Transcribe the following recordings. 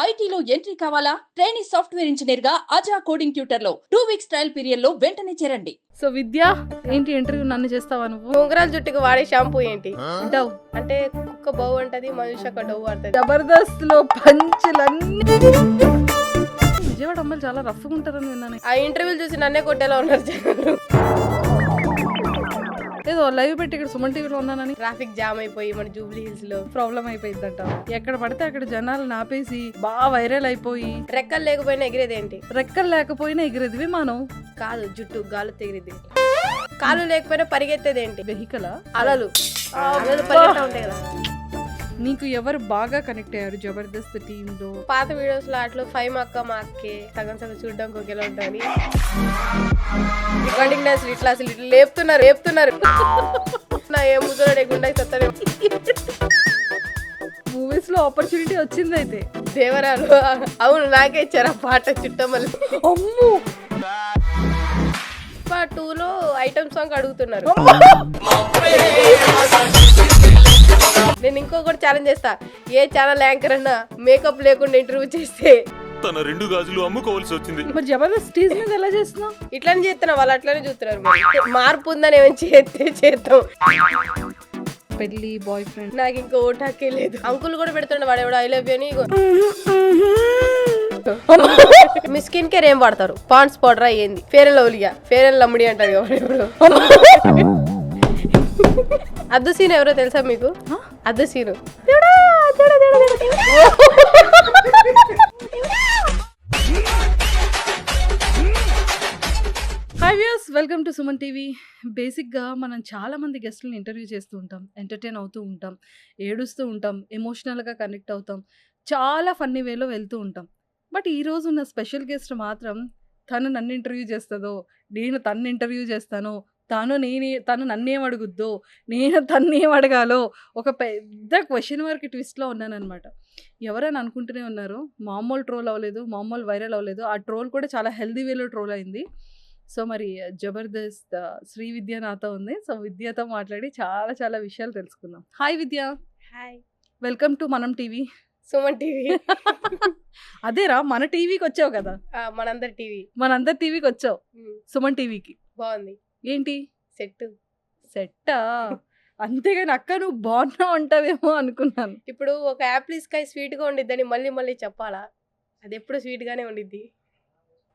ఐటీలో ఎంట్రీ కావాలా? Trainee software engineer గా అజా కోడింగ్ ట్యూటర్ లో 2 వీక్స్ ట్రయల్ పీరియడ్ లో వెంటనే చేరండి. సో విద్య ఏంటి ఇంటర్వ్యూ నన్ను చేస్తావా నువ్వు? ఉంగరాల జుట్టుకు వాడే షాంపూ ఏంటి? డవ్. అంటే కుక్క బౌ అంటది, మనుష్య ఒక డవ్ అంటది. జబర్దస్త్ లో పంచులన్నీ విజయవాడ అమ్మాయిలు చాలా రఫ్గా ఉంటారని విన్నాను. ఆ ఇంటర్వ్యూలు చూసి నన్నే కొట్టేలా ఉన్నారు జనాలు. ఏదో లైవ్ పెట్టి ఇక్కడ సుమన్ టీవీలో ఉన్నానని ట్రాఫిక్ జామ్ అయిపోయి మన జూబ్లీ హిల్స్ లో ప్రాబ్లం అయిపోయిందంట. ఎక్కడ పడితే అక్కడ జనాలు నాపేసి బాగా వైరల్ అయిపోయి రెక్కలు లేకపోయినా ఎగిరేది ఏంటి? రెక్కలు లేకపోయినా ఎగిరేది విమానం కాదు, జుట్టు గాలు తెగిరిది. కాలు లేకపోయినా పరిగెత్తేది ఏంటి? వెహికలా? అలలు పరిగెత్తా ఉంటాయి కదా. నీకు ఎవరు బాగా కనెక్ట్ అయ్యారు జబర్దస్త్ టీమ్ లో? పాత వీడియోస్ లో అట్లా 5 మా అక్కే సగం సగం చూడడానికి ఒకేలా ఉంటుంది. రికార్డింగ్ డాన్స్ ఇట్లా అసలు ఇట్లా లేపుతున్నారు నా ఏ ముద్దులో గుండెకి సత్తానే. మూవీస్ లో ఆపర్చునిటీ వచ్చింది అయితే. దేవరాలు అవును, నాకే ఇచ్చారు ఆ పాట చుట్టమల్లి. అమ్మో 2లో ఐటమ్ సాంగ్ అడుగుతున్నారు. నేను ఇంకొకటి ఛాలెంజ్ చేస్తా, ఏ ఛానల్ యాంకర్ అన్నా మేకప్ లేకుండా ఇంటర్వ్యూ చేస్తే తన 2 గాజులు అమ్ముకోవాల్సి వచ్చింది. మరి జబర్దస్త్ స్టేజ్ మీద ఎలా చేస్తున్నావు? ఇట్లానే చేస్తున్నా, వాళ్ళు అట్లానే చూస్తున్నారు. మార్పు ఉందని ఏమైనా చేద్దాం. పెళ్లి బాయ్ ఫ్రెండ్ నాకు ఇంకా ఓటాకే లేదు. అంకుల్ కూడా పెడుతుండే వాడు ఎవడో ఐ లవ్ యూ అని. మీ స్కిన్ కేర్ ఏం వాడతారు? పాండ్స్ పౌడర్ ఏంది? ఫేర్ అండ్ లవ్లీగా? ఫేర్ అండ్ లమ్ముడి అంటారు ఎవరు. అద్దు సీన్ ఎవరో తెలుసా మీకు? Addu Seenu. Hi viewers, welcome to Suman TV. బేసిక్గా మనం చాలా మంది గెస్ట్లను ఇంటర్వ్యూ చేస్తూ ఉంటాం, ఎంటర్టైన్ అవుతూ ఉంటాం, ఏడుస్తూ ఉంటాం, ఎమోషనల్గా కనెక్ట్ అవుతాం, చాలా ఫన్నీ వేలో వెళ్తూ ఉంటాం. బట్ ఈరోజు ఉన్న స్పెషల్ గెస్ట్ మాత్రం తను నన్ను ఇంటర్వ్యూ చేస్తుందో, నేను తను ఇంటర్వ్యూ చేస్తానో, తను నన్నేం అడుగుద్దో, నేను తన్నేం అడగాలో ఒక పెద్ద క్వశ్చన్ మార్క్ ట్విస్ట్లో ఉన్నానన్నమాట. ఎవరైనా అనుకుంటూనే ఉన్నారు, మామూలు ట్రోల్ అవ్వలేదు, మామూలు వైరల్ అవ్వలేదు. ఆ ట్రోల్ కూడా చాలా హెల్దీ వేలో ట్రోల్ అయింది. సో మరి జబర్దస్త్ శ్రీ విద్య నాతో ఉంది. సో విద్యతో మాట్లాడి చాలా చాలా విషయాలు తెలుసుకుందాం. Hi Vidya. Hi, welcome to మనం టీవీ, సుమన్ టీవీ. అదేరా మన టీవీకి వచ్చావు కదా. మనందరి టీవీ, మనందరి టీవీకి వచ్చావు, సుమన్ టీవీకి. బాగుంది. ఏంటి సెట్టా? అంతేగాని అక్క నువ్వు బాగున్నావు అంటావేమో అనుకున్నాను. ఇప్పుడు ఒక యాపిల్ స్కై స్వీట్ గా ఉండిద్దని మళ్ళీ చెప్పాలా? అది ఎప్పుడు స్వీట్ గానే ఉండిద్ది.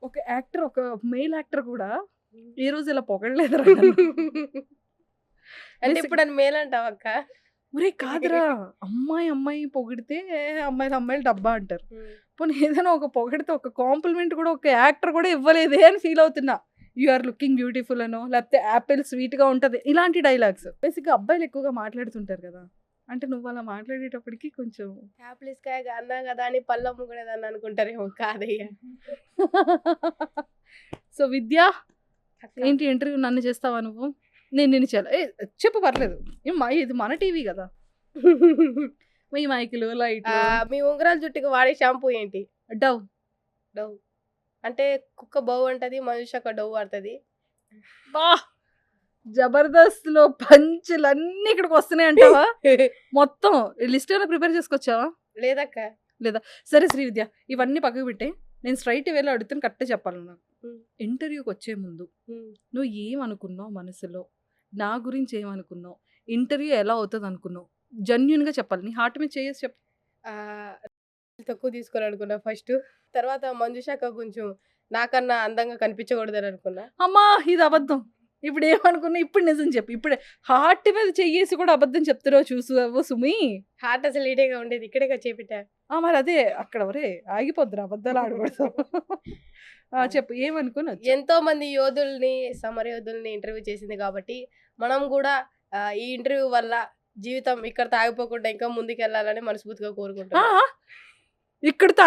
ఒక యాక్టర్, ఒక మెయిల్ యాక్టర్ కూడా ఈ రోజు ఇలా పొగడలేదు. అంటే ఇప్పుడు అని మేల్ అంటావు అక్క? ఒరే కాదురా, అమ్మాయి పొగిడితే అమ్మాయిలు డబ్బా అంటారు. పోనీ ఏదైనా ఒక పొగిడితే ఒక కాంప్లిమెంట్ కూడా ఒక యాక్టర్ కూడా ఇవ్వలేదే అని ఫీల్ అవుతున్నా. యు ఆర్ లుకింగ్ బ్యూటిఫుల్ అనో, లేకపోతే యాపిల్ స్వీట్గా ఉంటుంది, ఇలాంటి డైలాగ్స్ బేసిక్గా అబ్బాయిలు ఎక్కువగా మాట్లాడుతుంటారు కదా. అంటే నువ్వు అలా మాట్లాడేటప్పటికి కొంచెం యాపిల్ స్కై అన్నా కదా అని పళ్ళమ్ము కూడా దాన్ని అనుకుంటారేమో. కాదయ్యా. సో విద్య ఏంటి ఇంటర్వ్యూ నన్ను చేస్తావా నువ్వు? నేను నిన్ను చెప్పు పర్లేదు. ఇది మన టీవీ కదా. మీ మైకులు లైట్. మీ ఉంగరాల జుట్టుకు వాడే షాంపూ ఏంటి? డవ్. అంటే కుక్క బౌ అంటది, మనుష్య ఒక డవ్ అంటది. బా జబర్దస్త్ లో పంచులన్నీ ఇక్కడికి వస్తున్నాయి అంటావా? మొత్తం లిస్ట్ ఏమైనా ప్రిపేర్ చేసుకొచ్చావా? లేదక్క. లేదా సరే శ్రీ విద్య, ఇవన్నీ పక్కకు పెట్టే. నేను స్ట్రైట్ వేలో అడుగుతాను, కరెక్టే చెప్పాలి. నాకు ఇంటర్వ్యూకి వచ్చే ముందు నువ్వు ఏమనుకున్నావు మనసులో, నా గురించి ఏమనుకున్నావు, ఇంటర్వ్యూ ఎలా అవుతుంది అనుకున్నావు, జెన్యూన్గా చెప్పాలి. నీ హార్ట్ మీద చేసి చెప్పు. తక్కువ తీసుకోవాలనుకున్నా ఫస్ట్. తర్వాత మంజుషాక కొంచెం నాకన్నా అందంగా కనిపించకూడదని అనుకున్నా. అమ్మా ఇది అబద్ధం. ఇప్పుడు ఏమనుకున్నా, ఇప్పుడు నిజం చెప్పు. ఇప్పుడే హార్ట్ మీద చెయ్యేసి కూడా అబద్ధం చెప్తున్నావు. చూసావు సుమి, హార్ట్ అసలు ఈడేగా ఉండేది, ఇక్కడేగా చేపిట్టా. మరి అదే అక్కడ వరే ఆగిపోద్దురు, అబద్ధాలు ఆడకూడదు. చెప్పు ఏమనుకున్నా. ఎంతో మంది సమర యోధుల్ని ఇంటర్వ్యూ చేసింది కాబట్టి మనం కూడా ఈ ఇంటర్వ్యూ వల్ల జీవితం ఇక్కడ తాగిపోకుండా ఇంకా ముందుకు వెళ్ళాలని మనస్ఫూర్తిగా కోరుకుంటాం. ఇక్కడితో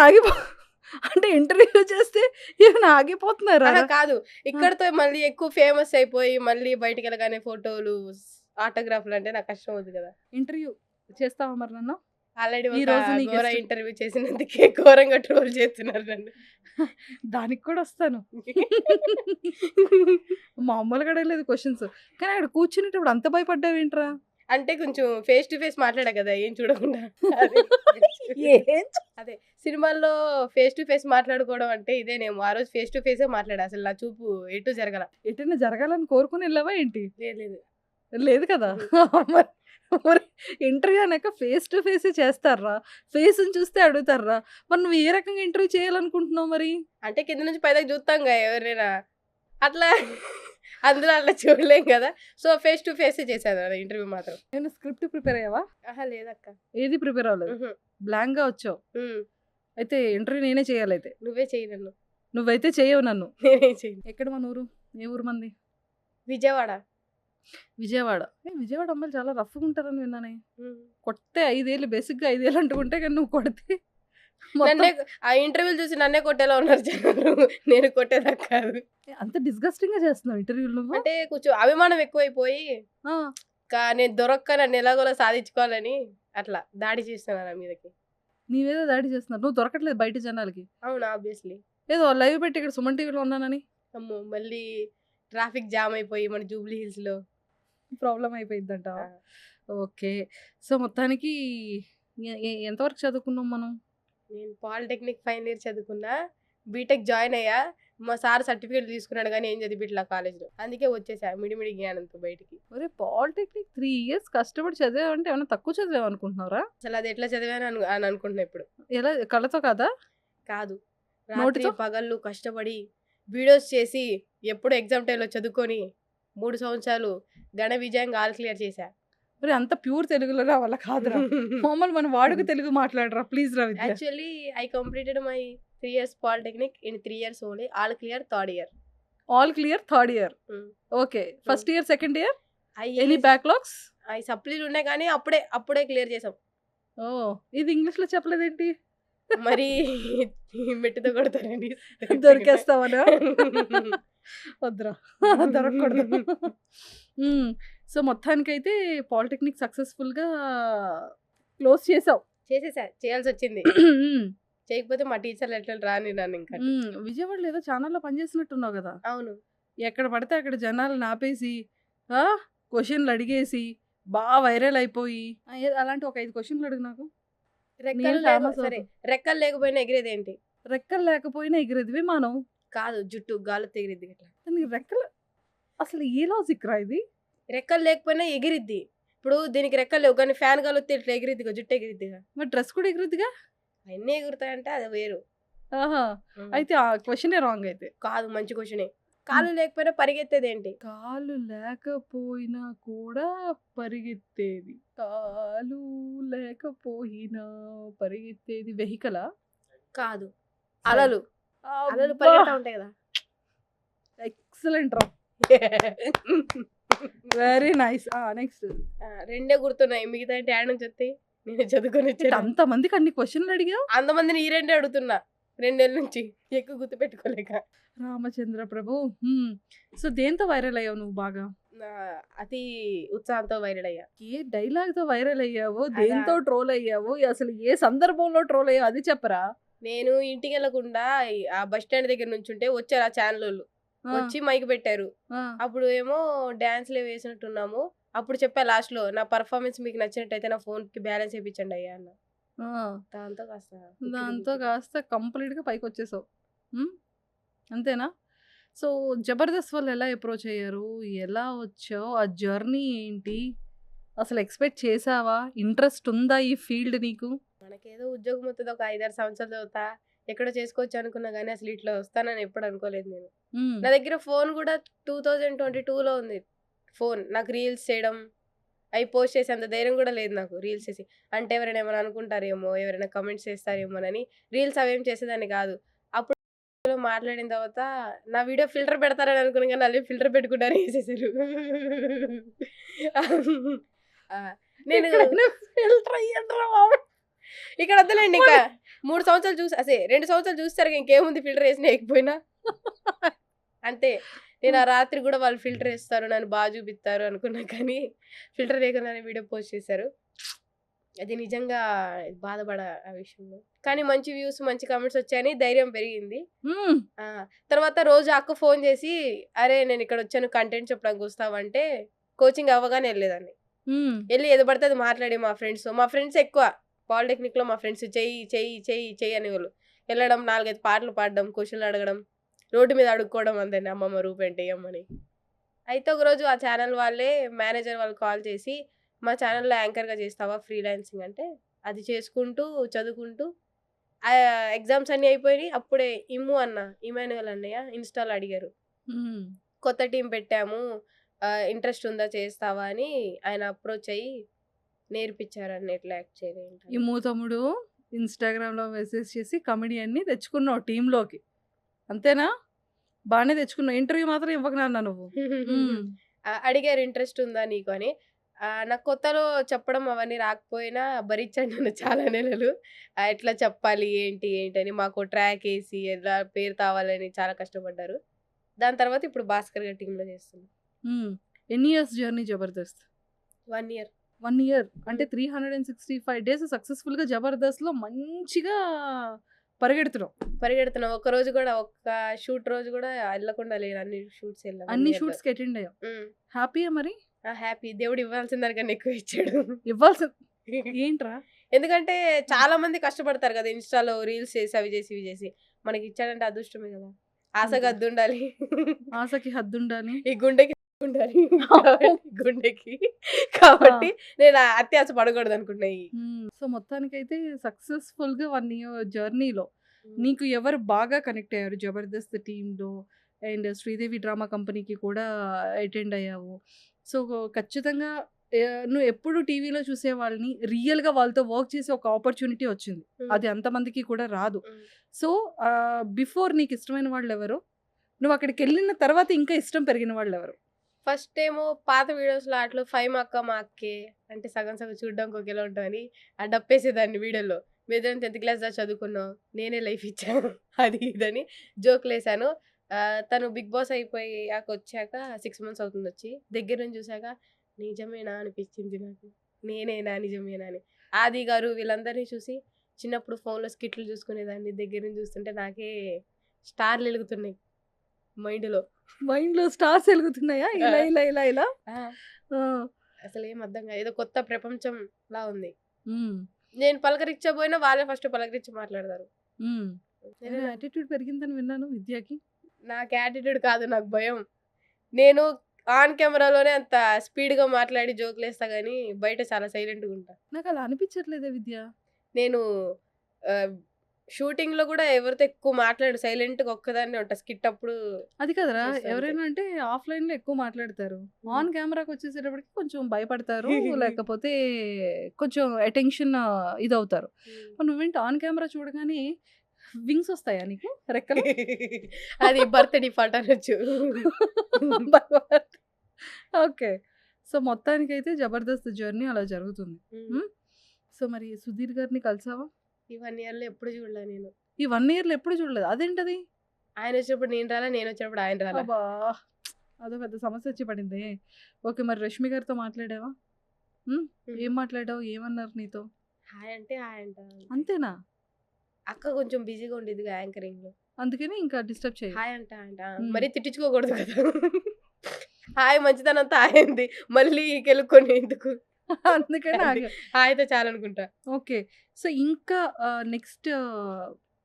అంటే ఇంటర్వ్యూ చేస్తే ఏమైనా ఆగిపోతున్నారా? కాదు, ఇక్కడతో మళ్ళీ ఎక్కువ ఫేమస్ అయిపోయి మళ్ళీ బయటికి వెళ్ళగానే ఫోటోలు, ఆటోగ్రాఫ్లు అంటే నాకు కష్టం అవుతుంది కదా. ఇంటర్వ్యూ చేస్తావా మరి నన్ను? ఆల్రెడీ ఇంటర్వ్యూ చేసినందుకే ఘోరంగా ట్రోల్ చేస్తున్నారు నన్ను. దానికి కూడా వస్తాను. మామూలుగా అడగలేదు క్వశ్చన్స్, కానీ అక్కడ కూర్చునేటప్పుడు అంత భయపడ్డావేంట్రా? అంటే కొంచెం ఫేస్ టు ఫేస్ మాట్లాడా కదా ఏం చూడకుండా. అది. ఏం అదే సినిమాల్లో ఫేస్ టు ఫేస్ మాట్లాడుకోవడం అంటే ఇదేనేమో. ఆ రోజు ఫేస్ టు ఫేసే మాట్లాడా. అసలు నా చూపు ఎటు జరగల. ఎటైనా జరగాలని కోరుకుని వెళ్ళావా ఏంటి? లేదు. లేదు కదా! మరి మరి ఇంటర్వ్యూ అన్నాక ఫేస్ టు ఫేసే చేస్తార్రా? ఫేస్‌ని చూస్తే అడుగుతార్రా? మరి నువ్వు ఏ రకంగా ఇంటర్వ్యూ చేయాలనుకుంటున్నావు మరి? అంటే కింద నుంచి పైదాకా చూస్తాంగా ఎవరైనా. అట్లా అందులో అట్లా చూడలేం కదా! సో ఫేస్ టు ఫేసే చేశాను ఇంటర్వ్యూ మాత్రం. ఏమైనా స్క్రిప్ట్ ప్రిపేర్ అయ్యావా? ఆహా! లేదక్క. ఏది ప్రిపేర్ అవ్వలేదు. హుహు. బ్లాంక్‌గా వచ్చావు. హ్మ్. అయితే ఇంటర్వ్యూ నేనే చేయాలైతే. నువ్వే చెయ్యి నన్ను. నువ్వైతే చేయవు నన్ను. నేనే చెయ్యను. ఎక్కడ మన ఊరు? ఏ ఊరు మనది? విజయవాడ. విజయవాడ. విజయవాడ అమ్మాయిలు చాలా రఫ్‌గా ఉంటారని విన్నానే. హ్మ్. కొడితే 5 ఏళ్ళు బేసిక్‌గా 5 ఏళ్ళు అంటుకుంటే కానీ నువ్వు కొడితే నన్నే మొత్తం ఆ ఇంటర్వ్యూలు చూసి నన్నే కొట్టేలా ఉన్నారు జనాలు. నేను కొట్టేదాకా కాదు. అంత డిస్‌గస్టింగ్‌గా చేస్తున్నావు ఇంటర్వ్యూలు నువ్వు? అంటే కొంచెం అభిమానం ఎక్కువైపోయి ఆ! నేను దొరక్క నన్ను ఎలాగోలా సాధించుకోవాలని అట్లా దాడి చేస్తున్నా నా మీదకి. నీ మీద దాడి చేస్తున్నారు. నువ్వు దొరకట్లేదు బయట జనాలకి. అవును ఆబ్వియస్లీ. ఏదో లైవ్ పెట్టి ఇక్కడ సుమన్ టీవీలో ఉన్నానని అమ్మో మళ్ళీ ట్రాఫిక్ జామ్ అయిపోయి మన జూబ్లీ హిల్స్‌లో. ప్రాబ్లమ్ అయిపోయిద్దంట. ఆ! ఓకే. సో, మొత్తానికి ఎంతవరకు చదువుకున్నాం మనం? నేను పాలిటెక్నిక్ ఫైనల్ ఇయర్ చదువుకున్నా. బీటెక్ జాయిన్ అయ్యా. మా సార్ సర్టిఫికేట్ తీసుకున్నాడు గానీ ఏం చదివిపిట్లా కాలేజ్‌లో. అందుకే వచ్చేసా మిడిమిడి జ్ఞానంతో బయటికి. ఒరేయ్! పాలిటెక్నిక్ 3 ఇయర్స్ కష్టపడి చదివావంటే ఏమన్నా తక్కువ చదివావనుకుంటున్నావురా? అసలు అది ఎట్లా చదివాను అని అనుకుంటున్నా ఇప్పుడు. ఎలా కళ్ళతో కాదా? కాదు. రాత్రి నోటితో? పగళ్ళు కష్టపడి వీడియోస్ చేసి ఎప్పుడు ఎగ్జామ్ టైమ్‌లో చదువుకొని 3 సంవత్సరాలు ఘన విజయంగా ఆల్ క్లియర్ చేశా. ఒరేయ్! అంత ప్యూర్ తెలుగులో నా వల్ల కాదురా. మామూలు మన వాడుక తెలుగు మాట్లాడరా ప్లీజ్ రా Vidya. Actually I completed my 3 years polytechnic in 3 years only. All clear third year. All clear third year. Hmm. Okay. First year, second year any అయ్యి బ్యాక్‌లాగ్స్? అయి సప్లీలు ఉన్నాయి కానీ అప్పుడే క్లియర్ చేసాం. ఓహ్! ఇది ఇంగ్లీష్‌లో చెప్పలేదేంటి? మరి మెట్టుతో కొడతారండి. దొరికేస్తావనా? వద్దురా. దొరకకూడదు. హ్మ్. సో, మొత్తానికైతే పాలిటెక్నిక్ సక్సెస్‌ఫుల్‌గా క్లోజ్ చేసావు. చేసేసా. చేయాల్సొచ్చింది. చేయకపోతే మా టీచర్లు ఎట్లా రాని నన్ను ఇంకా. విజయవాడలో ఏదో ఛానల్‌లో పనిచేస్తున్నట్టున్నావు గదా! అవును. ఎక్కడ పడితే అక్కడ జనాలను ఆపేసి క్వెషన్‌లు అడిగేసి వైరల్ అయిపోయి అలాంటి ఒక 5 క్వెషన్‌లు అడుగు నాకు. రెక్కలు నేను ఫేమస్ సరే అవుతా. రెక్కలు లేకపోయినా ఎగిరేదేంటి? రెక్కలు లేకపోయినా ఎగిరేది విమానం. కాదు జుట్టు గాలితో ఎగిరిద్ది ఇట్లా. దానికి రెక్కలు అసలు ఏ లాజిక్ రా ఇది? రెక్కలు లేకపోయినా ఎగిరిద్ది. ఇప్పుడు దీనికి రెక్కలు లేవు కానీ ఫ్యాన్ గాలొత్తే ఇట్లా ఎగిరిద్దిగా జుట్టు ఎగిరిద్దిగా. మరి డ్రెస్ కూడా ఎగిరిద్దిగా? అన్నీ ఎగురుతాయంటే అది వేరు. ఆహా! అయితే ఆ క్వెషనే రాంగ్ అయితే. కాదు మంచి క్వశ్చనే. కాళ్ళు లేకపోయినా పరిగెత్తేదేంటి? కాళ్ళు లేకపోయినా కూడా పరిగెత్తేది. కాలు లేకపోయినా పరిగెత్తేది వెహికలా? కాదు. అలలు. అలలు అబ్బా! పరిగెడతా ఉంటాయి కదా. ఎక్సలెంట్ రా. Very nice. నెక్స్ట్. రెండే గుర్తున్నాయి. మిగతా అంటే యాడ్ నుంచి వస్తాయి. నేను చదువుకొని వచ్చాను. అంత మందికి అన్ని క్వెషన్లు అడిగావు? అంతమందిని ఈ రెండే అడుగుతున్నా 2 నెలల నుంచి ఎక్కువ గుర్తు పెట్టుకోలేక. రామచంద్ర ప్రభు. సో దేంతో వైరల్ అయ్యావు నువ్వు బాగా? అతి ఉత్సాహంతో వైరల్ అయ్యా. ఏ డైలాగ్‌తో వైరల్ అయ్యావో, అదా? దేంతో ట్రోల్ అయ్యావో, అసలు ఏ సందర్భంలో ట్రోల్ అయ్యావో అది చెప్పరా? నేను ఇంటికి వెళ్ళకుండా ఆ బస్ స్టాండ్ దగ్గర నుంచుంటే వచ్చారు ఆ ఛానల్ ఆ, వచ్చి మైక్ పెట్టారు. ఆ, అప్పుడు ఏమో డాన్స్‌లు వేసినట్టున్నాము. అప్పుడు చెప్పా లాస్ట్‌లో నా పర్ఫార్మెన్స్ మీకు నచ్చినట్టయితే నా ఫోన్‌కి బ్యాలెన్స్ ఏపించండి అయ్యా అన్న. ఆ. దాంతో కాస్త దాంతో కాస్త కంప్లీట్‌గా పైకొచ్చేసావు. అంతేనా? సో, 'జబర్దస్త్' వాళ్ళు ఎలా అప్రోచ్ అయ్యారు? ఎలా వచ్చావు? ఆ జర్నీ ఏంటి? అసలు ఎక్స్‌పెక్ట్ చేసావా? ఇంట్రెస్ట్ ఉందా ఈ ఫీల్డ్ నీకు? మనకేదో ఉద్యోగం వత్తది ఒక 5, 6 సంవత్సరాలు చదువుతా ఎక్కడో చేసుకోవచ్చు అనుకున్నా గానీ అసలు ఇట్లా వస్తానని ఎప్పుడు అనుకోలేదు నేను. హ్మ్. నా దగ్గర ఫోన్ కూడా 2022లో ఉంది ఫోన్. నాకు రీల్స్ చేయడం అవి పోస్ట్ చేసేంత ధైర్యం కూడా లేదు నాకు రీల్స్ చేసి. అంటే ఎవరైనా ఏమైనా అనుకుంటారేమో, ఎవరైనా కామెంట్స్ చేస్తారేమోనని రీల్స్ అవేం చేసేదాన్ని కాదు. అప్పుడు మాట్లాడిన తర్వాత నా వీడియో ఫిల్టర్ పెడతారని అనుకున్నా కానీ వాళ్ళు ఫిల్టర్ పెట్టుకుంటారు వేసేసారు. నేను ఎక్కడైనా ఫిల్టర్ అయ్యండ్రా బాబు. ఇక్కడ వద్దలేండి ఇంకా 3 సంవత్సరాలు చూసి అసే 2 సంవత్సరాలు చూస్తారు ఇంకేముంది ఫిల్టర్ వేసినా వేయకపోయినా అంతే. నేను ఆ రాత్రి కూడా వాళ్ళు ఫిల్టర్ వేస్తారు నన్ను బాగా చూపిస్తారు అనుకున్నా కానీ ఫిల్టర్ లేకుండానే వీడియో పోస్ట్ చేశారు. అది నిజంగా బాధపడ ఆ విషయంలో. కానీ మంచి వ్యూస్ మంచి కామెంట్స్ వచ్చాయని ధైర్యం పెరిగింది. హ్మ్. తర్వాత రోజు అక్క ఫోన్ చేసి అరే నేను ఇక్కడ వచ్చాను కంటెంట్ చెప్పడానికి వస్తావంటే కోచింగ్ అవ్వగానే వెళ్ళేదాన్ని. వెళ్ళి ఏదో పడితే అది మాట్లాడి మా ఫ్రెండ్స్ ఎక్కువ పాలిటెక్నిక్ లో మా ఫ్రెండ్స్ చెయ్యి అనేవాళ్ళు. వెళ్ళడం 4-5 పాటలు పాడడం, క్వశ్చన్లు అడగడం, రోడ్డు మీద అడుక్కోవడం అంతేండి అమ్మమ్మ రూపెంట్ వేయమని. అయితే ఒకరోజు ఆ ఛానల్ వాళ్ళే మేనేజర్ వాళ్ళు కాల్ చేసి మా ఛానల్లో యాంకర్గా చేస్తావా ఫ్రీలాన్సింగ్ అంటే అది చేసుకుంటూ చదువుకుంటూ ఎగ్జామ్స్ అన్నీ అయిపోయినాయి. అప్పుడే ఇమాన్యువల్ అన్నయ్య ఇన్స్టాలో అడిగారు, కొత్త టీం పెట్టాము ఇంట్రెస్ట్ ఉందా చేస్తావా అని ఆయన అప్రోచ్ అయ్యి నేర్పించారు అన్న ఎట్లా యాక్ట్ చేయాలి ఏంటి ఈ మూతముడు ఇన్స్టాగ్రామ్లో మెసేజ్ చేసి కమెడియన్ని తెచ్చుకున్నావు టీంలోకి, అంతేనా? బాగానే తెచ్చుకున్నావు. ఇంటర్వ్యూ మాత్రం ఇవ్వకనన్నా నువ్వు. అడిగారు ఇంట్రెస్ట్ ఉందా నీకు అని. నాకు కొత్తలో చెప్పడం అవన్నీ రాకపోయినా భరించాను నన్ను చాలా నెలలు. ఎట్లా చెప్పాలి ఏంటి అని మాకు ట్రాక్ వేసి ఎలా పేరు తావాలని చాలా కష్టపడ్డారు. దాని తర్వాత ఇప్పుడు భాస్కర్ గారి టీంలో చేస్తున్నాం. ఎన్ని years journey Jabardasth? 1 year. 1 year అంటే 365 days సక్సెస్ఫుల్గా జబర్దస్త్లో మంచిగా పరిగెడుతున్నాం. ఒక్క రోజు కూడా ఒక్క షూట్ రోజు కూడా వెళ్ళకుండా లేను. అన్ని షూట్స్ వెళ్ళాం. అన్ని షూట్స్కి అటెండ్ అయ్యాం. హ్యాపీయా మరి? హ్యాపీ. దేవుడు ఇవ్వాల్సిన దానికన్నా ఎక్కువ ఇచ్చాడు. ఇవ్వాల్సిన ఏంట్రా? ఎందుకంటే చాలా మంది కష్టపడతారు కదా ఇన్స్టాలో రీల్స్ చేసి అవి చేసి మనకి ఇచ్చాడంటే అదృష్టమే కదా. ఆశకి హద్దు ఉండాలి. ఆశకి హద్దు ఉండాలి. ఈ గుండెకి ఉండాలి గుండెకి. కాబట్టి నేను అత్యాశ పడకూడదు అనుకుంటున్నా. సో మొత్తానికైతే సక్సెస్ఫుల్గా 1 year జర్నీలో నీకు ఎవరు బాగా కనెక్ట్ అయ్యారు జబర్దస్త్ టీంలో? అండ్ శ్రీదేవి డ్రామా కంపెనీకి కూడా అటెండ్ అయ్యావు. సో ఖచ్చితంగా నువ్వు ఎప్పుడు టీవీలో చూసే వాళ్ళని రియల్గా వాళ్ళతో వర్క్ చేసే ఒక ఆపర్చునిటీ వచ్చింది. అది అంతమందికి కూడా రాదు. సో బిఫోర్ నీకు ఇష్టమైన వాళ్ళు ఎవరు? నువ్వు అక్కడికి వెళ్ళిన తర్వాత ఇంకా ఇష్టం పెరిగిన వాళ్ళు ఎవరు? ఫస్ట్ ఏమో పాత వీడియోస్లో అట్లా 5 మా అక్కే అంటే సగం చూడడానికి ఒకేలా ఉంటామని ఆ డప్పేసేదాన్ని వీడియోలో. మీద 10th క్లాస్ దా చదువుకున్నావు, నేనే లైఫ్ ఇచ్చాను అది ఇదని జోకులు వేసాను. తను బిగ్ బాస్ అయిపోయాక వచ్చాక 6 months అవుతుంది వచ్చి. దగ్గర నుంచి చూసాక నిజమేనా అనిపించింది నాకు. నేనేనా నిజమేనా అని. ఆది గారు వీళ్ళందరినీ చూసి చిన్నప్పుడు ఫోన్లో స్కిట్లు చూసుకునేదాన్ని. దగ్గర నుంచి చూస్తుంటే నాకే స్టార్లు వెలుగుతున్నాయి మైండ్లో స్టార్స్ వెలుగుతున్నాయా? ఇలా ఇలా ఇలా ఇలా అసలు ఏం అర్థం కాదు. ఏదో కొత్త ప్రపంచం లా ఉంది. నేను పలకరించబోయినా వాళ్ళే ఫస్ట్ పలకరించి మాట్లాడతారు. యాటిట్యూడ్ పెరిగిందని విన్నాను విద్యకి. నాకు యాటిట్యూడ్ కాదు, నాకు భయం. నేను ఆన్ కెమెరాలోనే అంత స్పీడ్గా మాట్లాడి జోకులు వేస్తా కానీ బయట చాలా సైలెంట్గా ఉంటా. నాకు అలా అనిపించట్లేదే విద్య. నేను షూటింగ్ లో కూడా ఎవరితో ఎక్కువ మాట్లాడు, సైలెంట్ గా ఒక్కదాన్ని ఉంటా. స్కిట్ అప్పుడు అది కదరా, ఎవరైనా అంటే ఆఫ్లైన్ లో ఎక్కువ మాట్లాడతారు, ఆన్ కెమెరాకి వచ్చేసేటప్పటికి కొంచెం భయపడతారు, లేకపోతే కొంచెం అటెన్షన్ ఇది అవుతారు. నువ్వేంటి ఆన్ కెమెరా చూడగానే వింగ్స్ వస్తాయా నీకు, రెక్కలు? అది బర్త్డే పాట అనొచ్చు. ఓకే, సో మొత్తానికైతే జబర్దస్త్ జర్నీ అలా జరుగుతుంది. సో మరి సుధీర్ గారిని కలిసావా? ఈ 1 year లో ఎప్పుడు చూడలే నేను. ఈ 1 year లో ఎప్పుడు చూడలేదు? అదేంటది? ఆయన వచ్చినప్పుడు నేను రాలా, నేను వచ్చినప్పుడు ఆయన రాలా. అబ్బా, అదో పెద్ద సమస్య వచ్చి పడింది. ఓకే, మరి రష్మి గారితో మాట్లాడావా? ఏం మాట్లాడావు, ఏమన్నారు నీతో? హాయ్ అంటే హాయ్ అంట, అంతేనా? అక్క కొంచెం బిజీగా ఉండేది యాంకరింగ్ లో, అందుకని ఇంకా డిస్టర్బ్ చేయ. హాయ్ అంట మరీ తిట్టించుకోకూడదు కదా. హాయ్ మంచిదనంతా హాయింది, మళ్ళీ కెలుక్కొని ఎందుకు, అందుకని హాయితో చాలా అనుకుంటా. ఓకే, సో ఇంకా నెక్స్ట్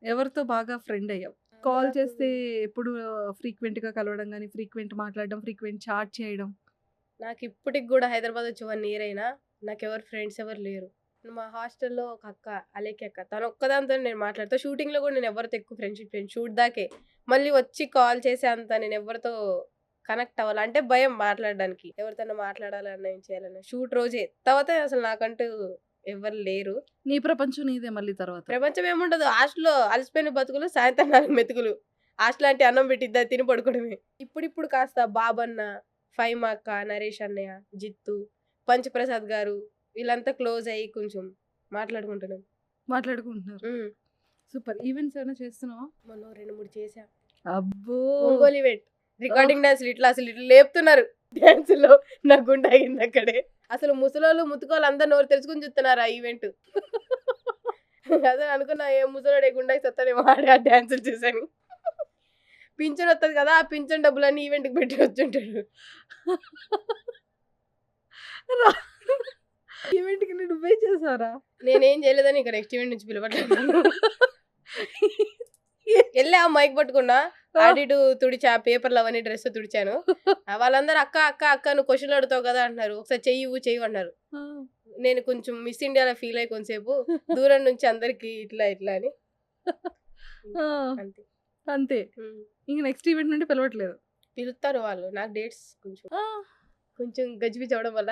ఎవరితో బాగా ఫ్రెండ్ అయ్యావు? కాల్ చేస్తే ఎప్పుడు ఫ్రీక్వెంట్గా కలవడం కానీ, ఫ్రీక్వెంట్ మాట్లాడడం, ఫ్రీక్వెంట్ చాట్ చేయడం? నాకు ఇప్పటికి కూడా హైదరాబాద్ వచ్చి 1 year అయినా నాకు ఎవరు ఫ్రెండ్స్ ఎవరు లేరు. మా హాస్టల్లో ఒక అక్క, అలేకి అక్క, తను ఒక్కదాంతో నేను మాట్లాడతా. షూటింగ్లో కూడా నేను ఎవరితో ఎక్కువ ఫ్రెండ్షిప్ షూట్ దాకే, మళ్ళీ వచ్చి కాల్ చేసే అంత నేను ఎవరితో కనెక్ట్ అవ్వాలి అంటే భయం మాట్లాడడానికి. ఎవరితో మాట్లాడాలన్నా ఏం చేయాలన్నా షూట్ రోజే, తర్వాత అసలు నాకంటూ ఎవరు లేరు. నీ ప్రపంచం నీదే మళ్ళీ తర్వాత. ప్రపంచం ఏముండదు, హాస్టల్లో అలసిపోయిన బతుకులు, సాయంత్రం 4 మెతుకులు, హాస్టల్ అంటే అన్నం పెట్టిద్దా తిని పడుకోవడమే. ఇప్పుడు కాస్త బాబన్న, ఫైమా అక్క, నరేష్ అన్నయ్య, జిత్తు, పంచప్రసాద్ గారు వీళ్ళంతా క్లోజ్ అయ్యి కొంచెం మాట్లాడుకుంటున్నారు. సూపర్. ఈవెంట్స్ ఏమైనా చేస్తున్నావా? మొన్న 2-3 చేసా. అబ్బో, ఒంగోలు ఈవెంట్, రికార్డింగ్ డాన్సులు ఇట్లా లేపుతున్నారు డాన్సులో, నా గుండె అయింది అక్కడే. అసలు ముసలోళ్ళు ముతుకోళ్ళు అందరు నోరు తెలుసుకుని చూస్తున్నారు ఆ ఈవెంట్. అదే అనుకున్నా, ఏ ముసలోడే గుండెకి సత్తాడేమో ఆ డాన్సులు చూసాను. పింఛన్ వస్తుంది కదా, ఆ పింఛన్ డబ్బులన్నీ ఈవెంట్కి పెట్టి వచ్చుంటాడు. ఈవెంట్‌కి నువ్వే చేసావురా? నేనేం చేయలేదని ఇంకా నెక్స్ట్ ఈవెంట్ నుంచి పిలవట్లేదు. ఎళ్ళా మైక్ పట్టుకున్నా. అటు ఇటు తుడిచా. పేపర్‌లు అవన్నీ డ్రెస్ తుడిచాను. వాళ్ళందరూ అక్క, అక్క, అక్క నువ్వు క్వెషన్‌లు అడుగుతావు కదా అంటున్నారు. ఒకసారి చెయ్యివ్వు, చెయ్యివ్వు అన్నారు. ఆ! నేను కొంచెం మిస్ ఇండియా‌లా ఫీల్ అయ్యి కొంసేపు దూరం నుంచి అందరికి ఇట్లా ఇట్లా అని. ఆ! అంతే. అంతే. హ్మ్. ఇంక నెక్స్ట్ ఈవెంట్ నుండి పిలవట్లేదు. పిలుస్తారు వాళ్ళు. నాకు డేట్స్ ఆ! కొంచెం గజిబిజి అవ్వడం వల్ల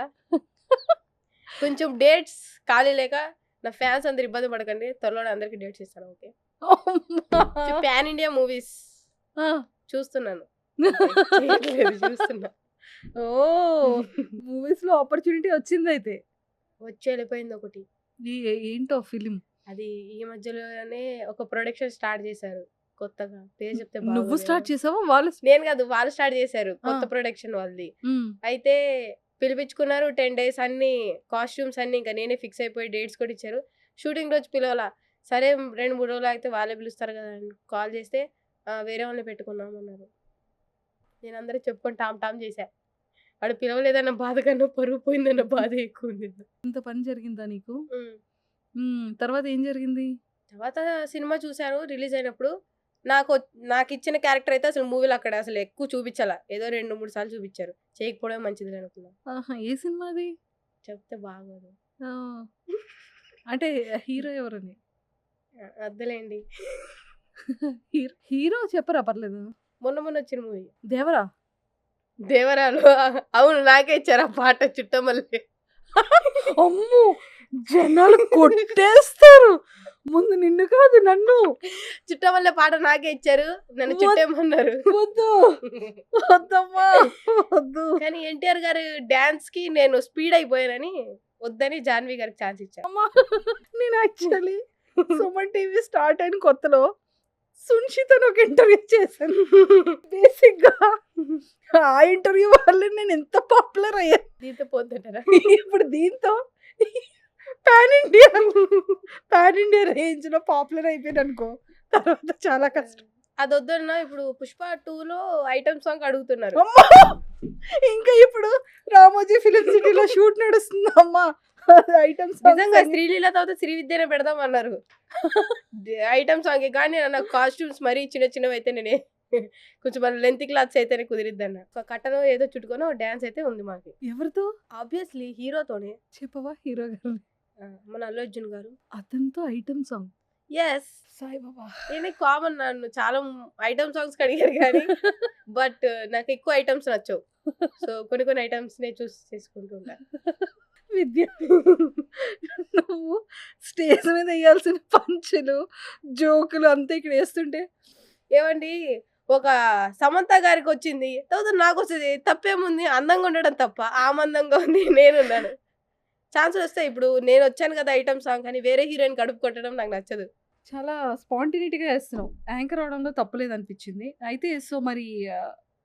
కొంచెం డేట్స్ ఖాళీ లేక నా ఫ్యాన్స్ అందరూ ఇబ్బంది పడకండి. త్వరలోనే అందరికి డేట్స్ ఇస్తాను. ఓకే. అమ్మా! పాన్ ఇండియా మూవీస్ ఆ! చూస్తున్నాను. చేయట్లేదు చూస్తున్నా. ఓహ్! మూవీస్‌లో ఆపర్చునిటీ వచ్చిందయితే. వచ్చి వెళ్ళిపోయింది ఒకటి. ఏంటో ఫిల్మ్? అది ఈ మధ్యలోనే ఒక ప్రొడక్షన్ స్టార్ట్ చేశారు కొత్తగా. పేరు చెప్తే నువ్వు బాగోదేమో. స్టార్ట్ చేసావా? వాళ్ళు నేను కాదు, వాళ్ళు స్టార్ట్ చేశారు. కొత్త ఆ! ప్రొడక్షన్ వాళ్ళది. హ్మ్. అయితే పిలిపించుకున్నారు. 10 డేస్ అన్ని కాస్ట్యూమ్స్ అన్ని ఇంకా నేనే ఫిక్స్ అయిపోయి డేట్స్ కూడా ఇచ్చారు. షూటింగ్ రోజు పిలవాల. సరే 2, 3 రోజులు ఆగితే వాళ్ళే పిలుస్తారు కదా అని కాల్ చేస్తే వేరే వాళ్ళని పెట్టుకున్నాం అన్నారు. నేను అందరికి చెప్పుకొని టామ్ టామ్ చేశా. వాడు పిలవలేదన్న బాధ కన్నా పరువు పోయిందన్న బాధ ఎక్కువ ఉంది. ఇంత పని జరిగిందా నీకు? హ్మ్. తర్వాత ఏం జరిగింది? తర్వాత సినిమా చూశాను రిలీజ్ అయినప్పుడు. నాకిచ్చిన క్యారెక్టర్ అయితే అసలు మూవీలో అక్కడ అసలు ఎక్కువ చూపించాల. ఏదో 2, 3 సార్లు చూపించారు. చేయకపోవడమే మంచిదిలే అనుకున్నా. ఆహా! ఏ సినిమా అది? చెప్తే బాగోదు. ఆ! అంటే హీరో ఎవరని? వద్దులేండి. హీరో చెప్పరా పర్లేదు. మొన్న వచ్చిన మూవీ. 'దేవరా'? దేవరాలు. అవును, నాకే ఇచ్చారు ఆ పాట చుట్టమల్లె. అమ్మో! జనాలు కొట్టేస్తారు. ముందు నిన్ను కాదు నన్ను. చుట్టమల్లె పాట నాకే ఇచ్చారు. నన్ను చుట్టేమన్నారు. వద్దు. వద్దమ్మా. వద్దు. కానీ ఎన్టీఆర్ గారు డాన్స్ కి నేను స్పీడ్ అయిపోయానని వద్దని జాన్వి గారికి ఛాన్స్ ఇచ్చాను. అమ్మా! నేను యాక్చువల్లీ సుమన్ టీవీ స్టార్ట్ అయిన కొత్తలో సున్షితను ఒక ఇంటర్వ్యూ చేశాను. బేసిక్‌గా ఆ ఇంటర్వ్యూ వల్ల నేను ఎంత పాపులర్ అయ్యాను. దీంతో పోతుంటారా? ఇప్పుడు దీంతో పాన్ ఇండియా రేంజ్‌లో పాపులర్ అయిపోయాను అనుకో. తర్వాత చాలా కష్టం. అది వద్దన్నా ఇప్పుడు పుష్ప 2లో ఐటమ్ సాంగ్ అడుగుతున్నారు. అమ్మా! ఇంకా ఇప్పుడు రామోజీ ఫిలిం సిటీలో షూట్ నడుస్తుంది అమ్మా. ఐటమ్ నిజంగా శ్రీలీల తర్వాత శ్రీ విద్యనే పెడదాం అన్నారు. ఐటమ్ సాంగ్ కానీ నాకు కాస్ట్యూమ్స్ మరీ చిన్న చిన్నవి అయితే నేనే కొంచెం మన లెంత్ క్లాత్స్ అయితేనే కుదిరిద్దన్న. ఒక కట్టను ఏదో చుట్టుకొని డాన్స్ అయితే ఉంది మాకు. ఎవరితో ఆబ్వియస్లీ హీరోతోనే. చెప్పవా హీరో గారు? మన అల్లు అర్జున్ గారు. అతనితో ఐటమ్ సాంగ్. ఎస్. సాయిబాబా. నేను కామన్, నన్ను చాలా ఐటమ్ సాంగ్స్ అడిగారు కానీ బట్ నాకు ఎక్కువ ఐటమ్స్ నచ్చవు. సో కొన్ని ఐటమ్స్ నే చూస్ చేసుకుంటూ ఉంటాను. విద్య నువ్వు స్టేజ్ మీద వేయాల్సిన పంచులు జోకులు అంతా ఇక్కడ వేస్తుంటే ఏమండి, ఒక సమంత గారికి వచ్చింది, తర్వాత నాకు వస్తుంది, తప్పేముంది? అందంగా ఉండడం తప్ప? ఆమందంగా ఉంది, నేనున్నాను. ఛాన్సులు వస్తాయి. ఇప్పుడు నేను వచ్చాను కదా ఐటమ్ సాంగ్ అని వేరే హీరోయిన్ కడుపు కొట్టడం నాకు నచ్చదు. చాలా స్పాంటినిటీగా వేస్తున్నావు. యాంకర్ అవడంలో తప్పలేదు అనిపించింది. అయితే సో మరి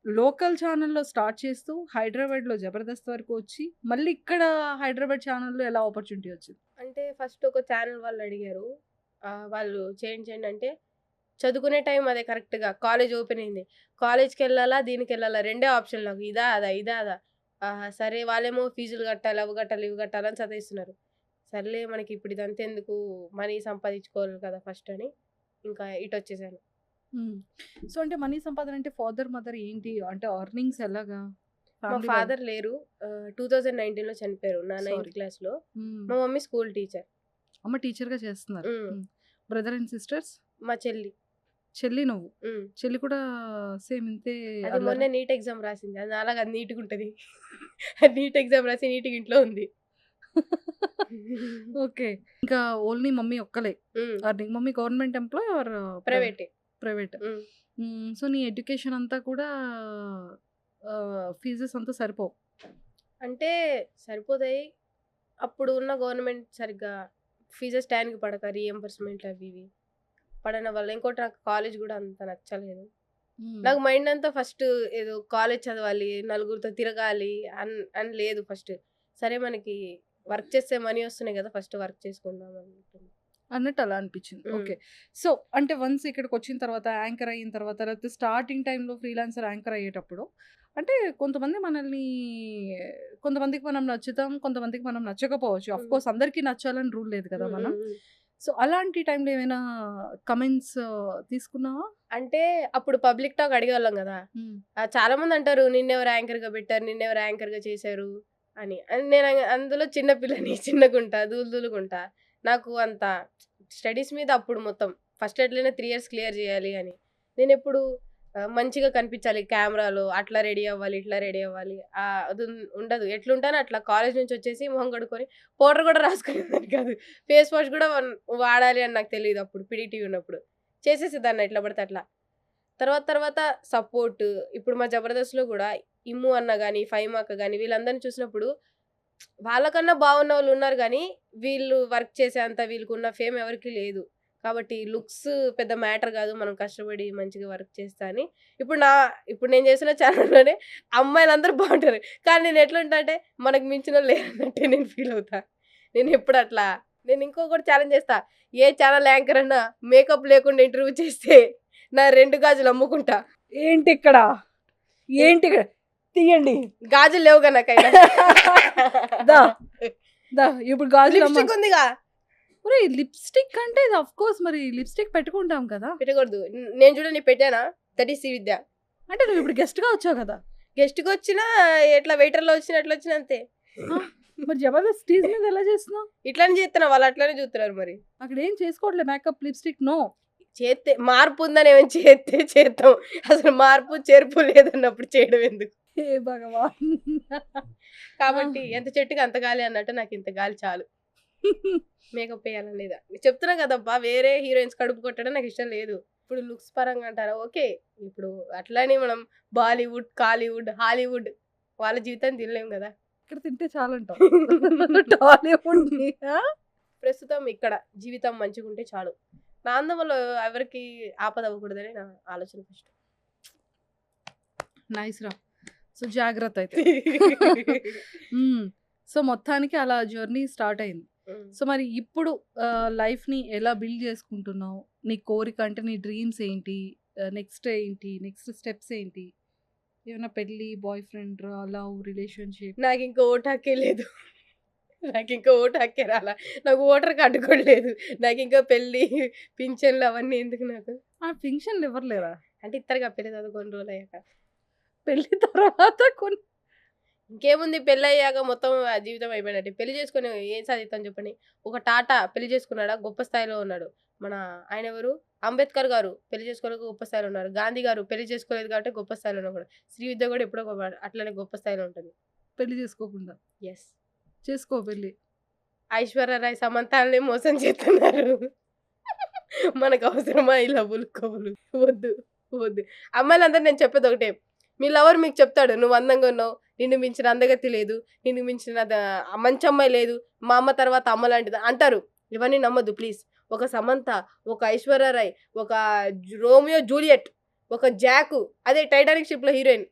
లోకల్ ఛానల్లో స్టార్ట్ చేస్తూ హైదరాబాద్లో జబర్దస్త్ వరకు వచ్చి మళ్ళీ ఇక్కడ హైదరాబాద్ ఛానల్లో ఎలా ఆపర్చునిటీ వచ్చింది? అంటే ఫస్ట్ ఒక ఛానల్ వాళ్ళు అడిగారు, వాళ్ళు చేయండి అంటే చదువుకునే టైం అదే కరెక్ట్గా కాలేజ్ ఓపెన్ అయింది. కాలేజ్కి వెళ్ళాలా దీనికి వెళ్ళాలా రెండే ఆప్షన్ నాకు, ఇదా అదా. సరే వాళ్ళేమో ఫీజులు కట్టాలి, అవి కట్టాలి, ఇవి కట్టాలని చదివిస్తున్నారు. సర్లే మనకి ఇప్పుడు ఇదంతా ఎందుకు, మనీ సంపాదించుకోవాలి కదా ఫస్ట్ అని ఇంకా ఇటు వచ్చేసాను. సో అంటే మనీ సంపాదన అంటే ఫాదర్ మదర్ ఏంటి అంటే అర్నింగ్స్ ఎలాగా? మా ఫాదర్ లేరు, 2019లో చనిపోయారు నా 9th క్లాస్లో. మా మమ్మీ స్కూల్ టీచర్. అమ్మ టీచర్గా చేస్తున్నారు. Brother and sisters? మా చెల్లి. చెల్లి నువ్వు? చెల్లి కూడా సేమ్ ఇంతే? అది మొన్న నీట్ ఎగ్జామ్ రాసింది. అది నాలాగా అది నీట్గా ఉంటుంది. నీట్ ఎగ్జామ్ రాసి నీట్గా ఇంట్లో ఉంది. ఓకే. ఇంకా ఓన్లీ మమ్మీ ఒక్కలే earning. Mummy government employee or ప్రైవేటే? ప్రైవేట్. సో నీ ఎడ్యుకేషన్ అంతా కూడా ఫీజెస్ అంతా సరిపోవు అంటే సరిపోతాయి. అప్పుడు ఉన్న గవర్నమెంట్ సరిగ్గా ఫీజెస్ టైంకి పడక రీఎంబర్స్మెంట్ అవి ఇవి పడన వల్ల. ఇంకోటి నాకు కాలేజ్ కూడా అంత నచ్చలేదు. నాకు మైండ్ అంతా ఫస్ట్ ఏదో కాలేజ్ చదవాలి, నలుగురితో తిరగాలి అని లేదు. ఫస్ట్ సరే మనకి వర్క్ చేస్తే మనీ వస్తున్నాయి కదా, ఫస్ట్ వర్క్ చేసుకుందాం అనుకుంటున్నాను. అన్నట్టు అలా అనిపించింది. ఓకే. సో, అంటే వన్స్ ఇక్కడికొచ్చిన తర్వాత, యాంకర్ అయిన తర్వాత, లేకపోతే స్టార్టింగ్ టైమ్‌లో ఫ్రీలాన్సర్ యాంకర్ అయ్యేటప్పుడు, అంటే కొంతమందికి మనం నచ్చుతాం, కొంతమందికి మనం నచ్చకపోవచ్చు. ఆఫ్‌కోర్స్ అందరికీ నచ్చాలని రూల్ లేదు కదా మనం. సో, అలాంటి టైంలో ఏమైనా కమెంట్స్ తీసుకున్నావా? అంటే అప్పుడు పబ్లిక్ టాక్ అడిగేవాళ్ళం కదా. చాలా మంది అంటారు నిన్నెవరు యాంకర్ గా పెట్టారు, నిన్నెవరు యాంకర్ గా చేశారు అని. నేను అందులో చిన్న పిల్లని చిన్నగుంటా, దూలుగుంటా. నాకు అంత స్టడీస్ మీద అప్పుడు మొత్తం ఫస్ట్ ఎట్లయినా 3 ఇయర్స్ క్లియర్ చేయాలి అని. నేను ఎప్పుడు మంచిగా కనిపించాలి కెమెరాలో, అట్లా రెడీ అవ్వాలి, ఇట్లా రెడీ అవ్వాలి, అది ఉండదు. ఎట్లుంటానో అట్లా కాలేజ్ నుంచి వచ్చేసి మొహం కడుక్కొని పౌడర్ కూడా రాసుకునేదాన్ని కాదు. ఫేస్ వాష్ కూడా వాడాలి అని నాకు తెలియదు అప్పుడు పిడిటీ ఉన్నప్పుడు. చేసేసేదాన్ని ఎట్లా పడితే అట్లా. తర్వాత సపోర్ట్ ఇప్పుడు మా జబర్దస్త్లో కూడా ఇమ్ము అన్న కానీ, ఫైమా అక్క కానీ వీళ్ళందరినీ చూసినప్పుడు వాళ్ళకన్నా బాగున్న వాళ్ళు ఉన్నారు కానీ వీళ్ళు వర్క్ చేసే అంత వీళ్ళకున్న ఫేమ్ ఎవరికి లేదు. కాబట్టి లుక్స్ పెద్ద మ్యాటర్ కాదు, మనం కష్టపడి మంచిగా వర్క్ చేస్తా అని. ఇప్పుడు నేను చేసిన ఛానల్లోనే అమ్మాయిలందరూ బాగుంటారు, కానీ నేను ఎట్లుంటా అంటే మనకు మించిన వాళ్ళు లేరన్నట్టే నేను ఫీల్ అవుతా. నేను ఎప్పుడు అట్లా నేను ఇంకొకటి ఛాలెంజ్ చేస్తా, ఏ ఛానల్ యాంకర్ అన్నా మేకప్ లేకుండా ఇంటర్వ్యూ చేస్తే నా 2 గాజులు అమ్ముకుంటా. ఏంటి ఇక్కడ తీయండి. గాజులు లేవుగా నాకైనా. దా ఇప్పుడు గాజులు లిప్స్టిక్ ఉందిగా, లిప్స్టిక్ అంటే ఆఫ్ కోర్స్ మరి లిప్స్టిక్ పెట్టుకుంటాం కదా. పెట్టకూడదు. నేను చూడండి పెట్టానా, దట్ ఈస్ శ్రీ విద్య. అంటే నువ్వు ఇప్పుడు గెస్ట్ గా వచ్చావు కదా. గెస్ట్కి వచ్చినా ఎట్లా వెయిటర్లో వచ్చినా ఎట్లా వచ్చినా అంతే. మరి జబర్దస్త్ స్టేజ్ మీద ఎలా చేస్తున్నావు? ఇట్లానే చేస్తున్నా, వాళ్ళు అట్లానే చూస్తున్నారు. మరి అక్కడ ఏం చేసుకోవట్లేదు, మేకప్ లిప్స్టిక్ నో. చేస్తే మార్పు ఉందని ఏమైనా చేస్తే చేస్తాం, అసలు మార్పు చేర్పు లేదన్నప్పుడు చేయడం ఎందుకు? ఏ భగవాన్. కాబట్టి ఎంత చెట్టుకి అంత గాలి అన్నట్టు నాకు ఇంత గాలి చాలు మేకప్ వేయాలనేదా. చెప్తున్నా కదబ్బా, వేరే హీరోయిన్స్ కడుపు కొట్టడం నాకు ఇష్టం లేదు. ఇప్పుడు లుక్స్ పరంగా అంటారా, ఓకే. ఇప్పుడు అట్లానే మనం బాలీవుడ్, కాలీవుడ్, హాలీవుడ్ వాళ్ళ జీవితాన్ని తినలేం కదా. ఇక్కడ తింటే చాలు అంటావు. టాలీవుడ్ ప్రస్తుతం ఇక్కడ జీవితం మంచిగా ఉంటే చాలు. నా అందములో ఎవరికి ఆపద అవ్వకూడదని నా ఆలోచన ఫస్ట్. నైస్ రా. సో జాగ్రత్త అయితే. సో మొత్తానికి అలా జర్నీ స్టార్ట్ అయింది. సో మరి ఇప్పుడు లైఫ్ని ఎలా బిల్డ్ చేసుకుంటున్నావు? నీ కోరిక అంటే నీ డ్రీమ్స్ ఏంటి? నెక్స్ట్ ఏంటి? నెక్స్ట్ స్టెప్స్ ఏంటి? ఏమైనా పెళ్ళి, బాయ్ ఫ్రెండ్, లవ్, రిలేషన్షిప్? నాకు ఇంకా ఓటు హక్కే లేదు. నాకు ఇంకా ఓటు హక్కే రాలా. నాకు ఓటర్ కార్డు కూడా లేదు. నాకు ఇంకా పెళ్ళి, పింఛన్లు అవన్నీ ఎందుకు నాకు? ఆ పింఛన్లు ఎవరు లేరా? అంటే ఇద్దరుగా పెళ్ళి చదువు కొన్ని రోజులు అయ్యాక. పెళ్ళి తర్వాత కొన్ని ఇంకేముంది, పెళ్ళి అయ్యాక మొత్తం ఆ జీవితం అయిపోయినట్టు. పెళ్లి చేసుకుని ఏం సాధిస్తాను చెప్పండి. ఒక టాటా పెళ్లి చేసుకున్నాడా, గొప్ప స్థాయిలో ఉన్నాడు. మన ఆయన ఎవరు, అంబేద్కర్ గారు పెళ్లి చేసుకోలేక గొప్ప స్థాయిలో ఉన్నారు. గాంధీ గారు పెళ్లి చేసుకోలేదు కాబట్టి గొప్ప స్థాయిలో ఉన్నాడు. శ్రీ విద్య కూడా ఎప్పుడో అట్లనే గొప్ప స్థాయిలో ఉంటుంది. పెళ్లి చేసుకోకుండా ఎస్, చేసుకో పెళ్ళి. ఐశ్వర్య రాయ్, సమంతాన్ని మోసం చేస్తున్నారు. మనకు అవసరమా ఈ లవ్వులు కవులు? వద్దు వద్దు. అమ్మాయిలందరూ నేను చెప్పేది ఒకటే, మీ లవర్ మీకు చెప్తాడు నువ్వు అందంగా ఉన్నావు, నిన్ను మించిన అందగతి లేదు, నిన్ను మించిన మంచి అమ్మాయి లేదు, మా అమ్మ తర్వాత అమ్మ లాంటిది అంటారు. ఇవన్నీ నమ్మద్దు ప్లీజ్. ఒక సమంత, ఒక ఐశ్వర్య రాయ్, ఒక రోమియో జూలియట్, ఒక జాకు, అదే టైటానిక్ షిప్లో హీరోయిన్,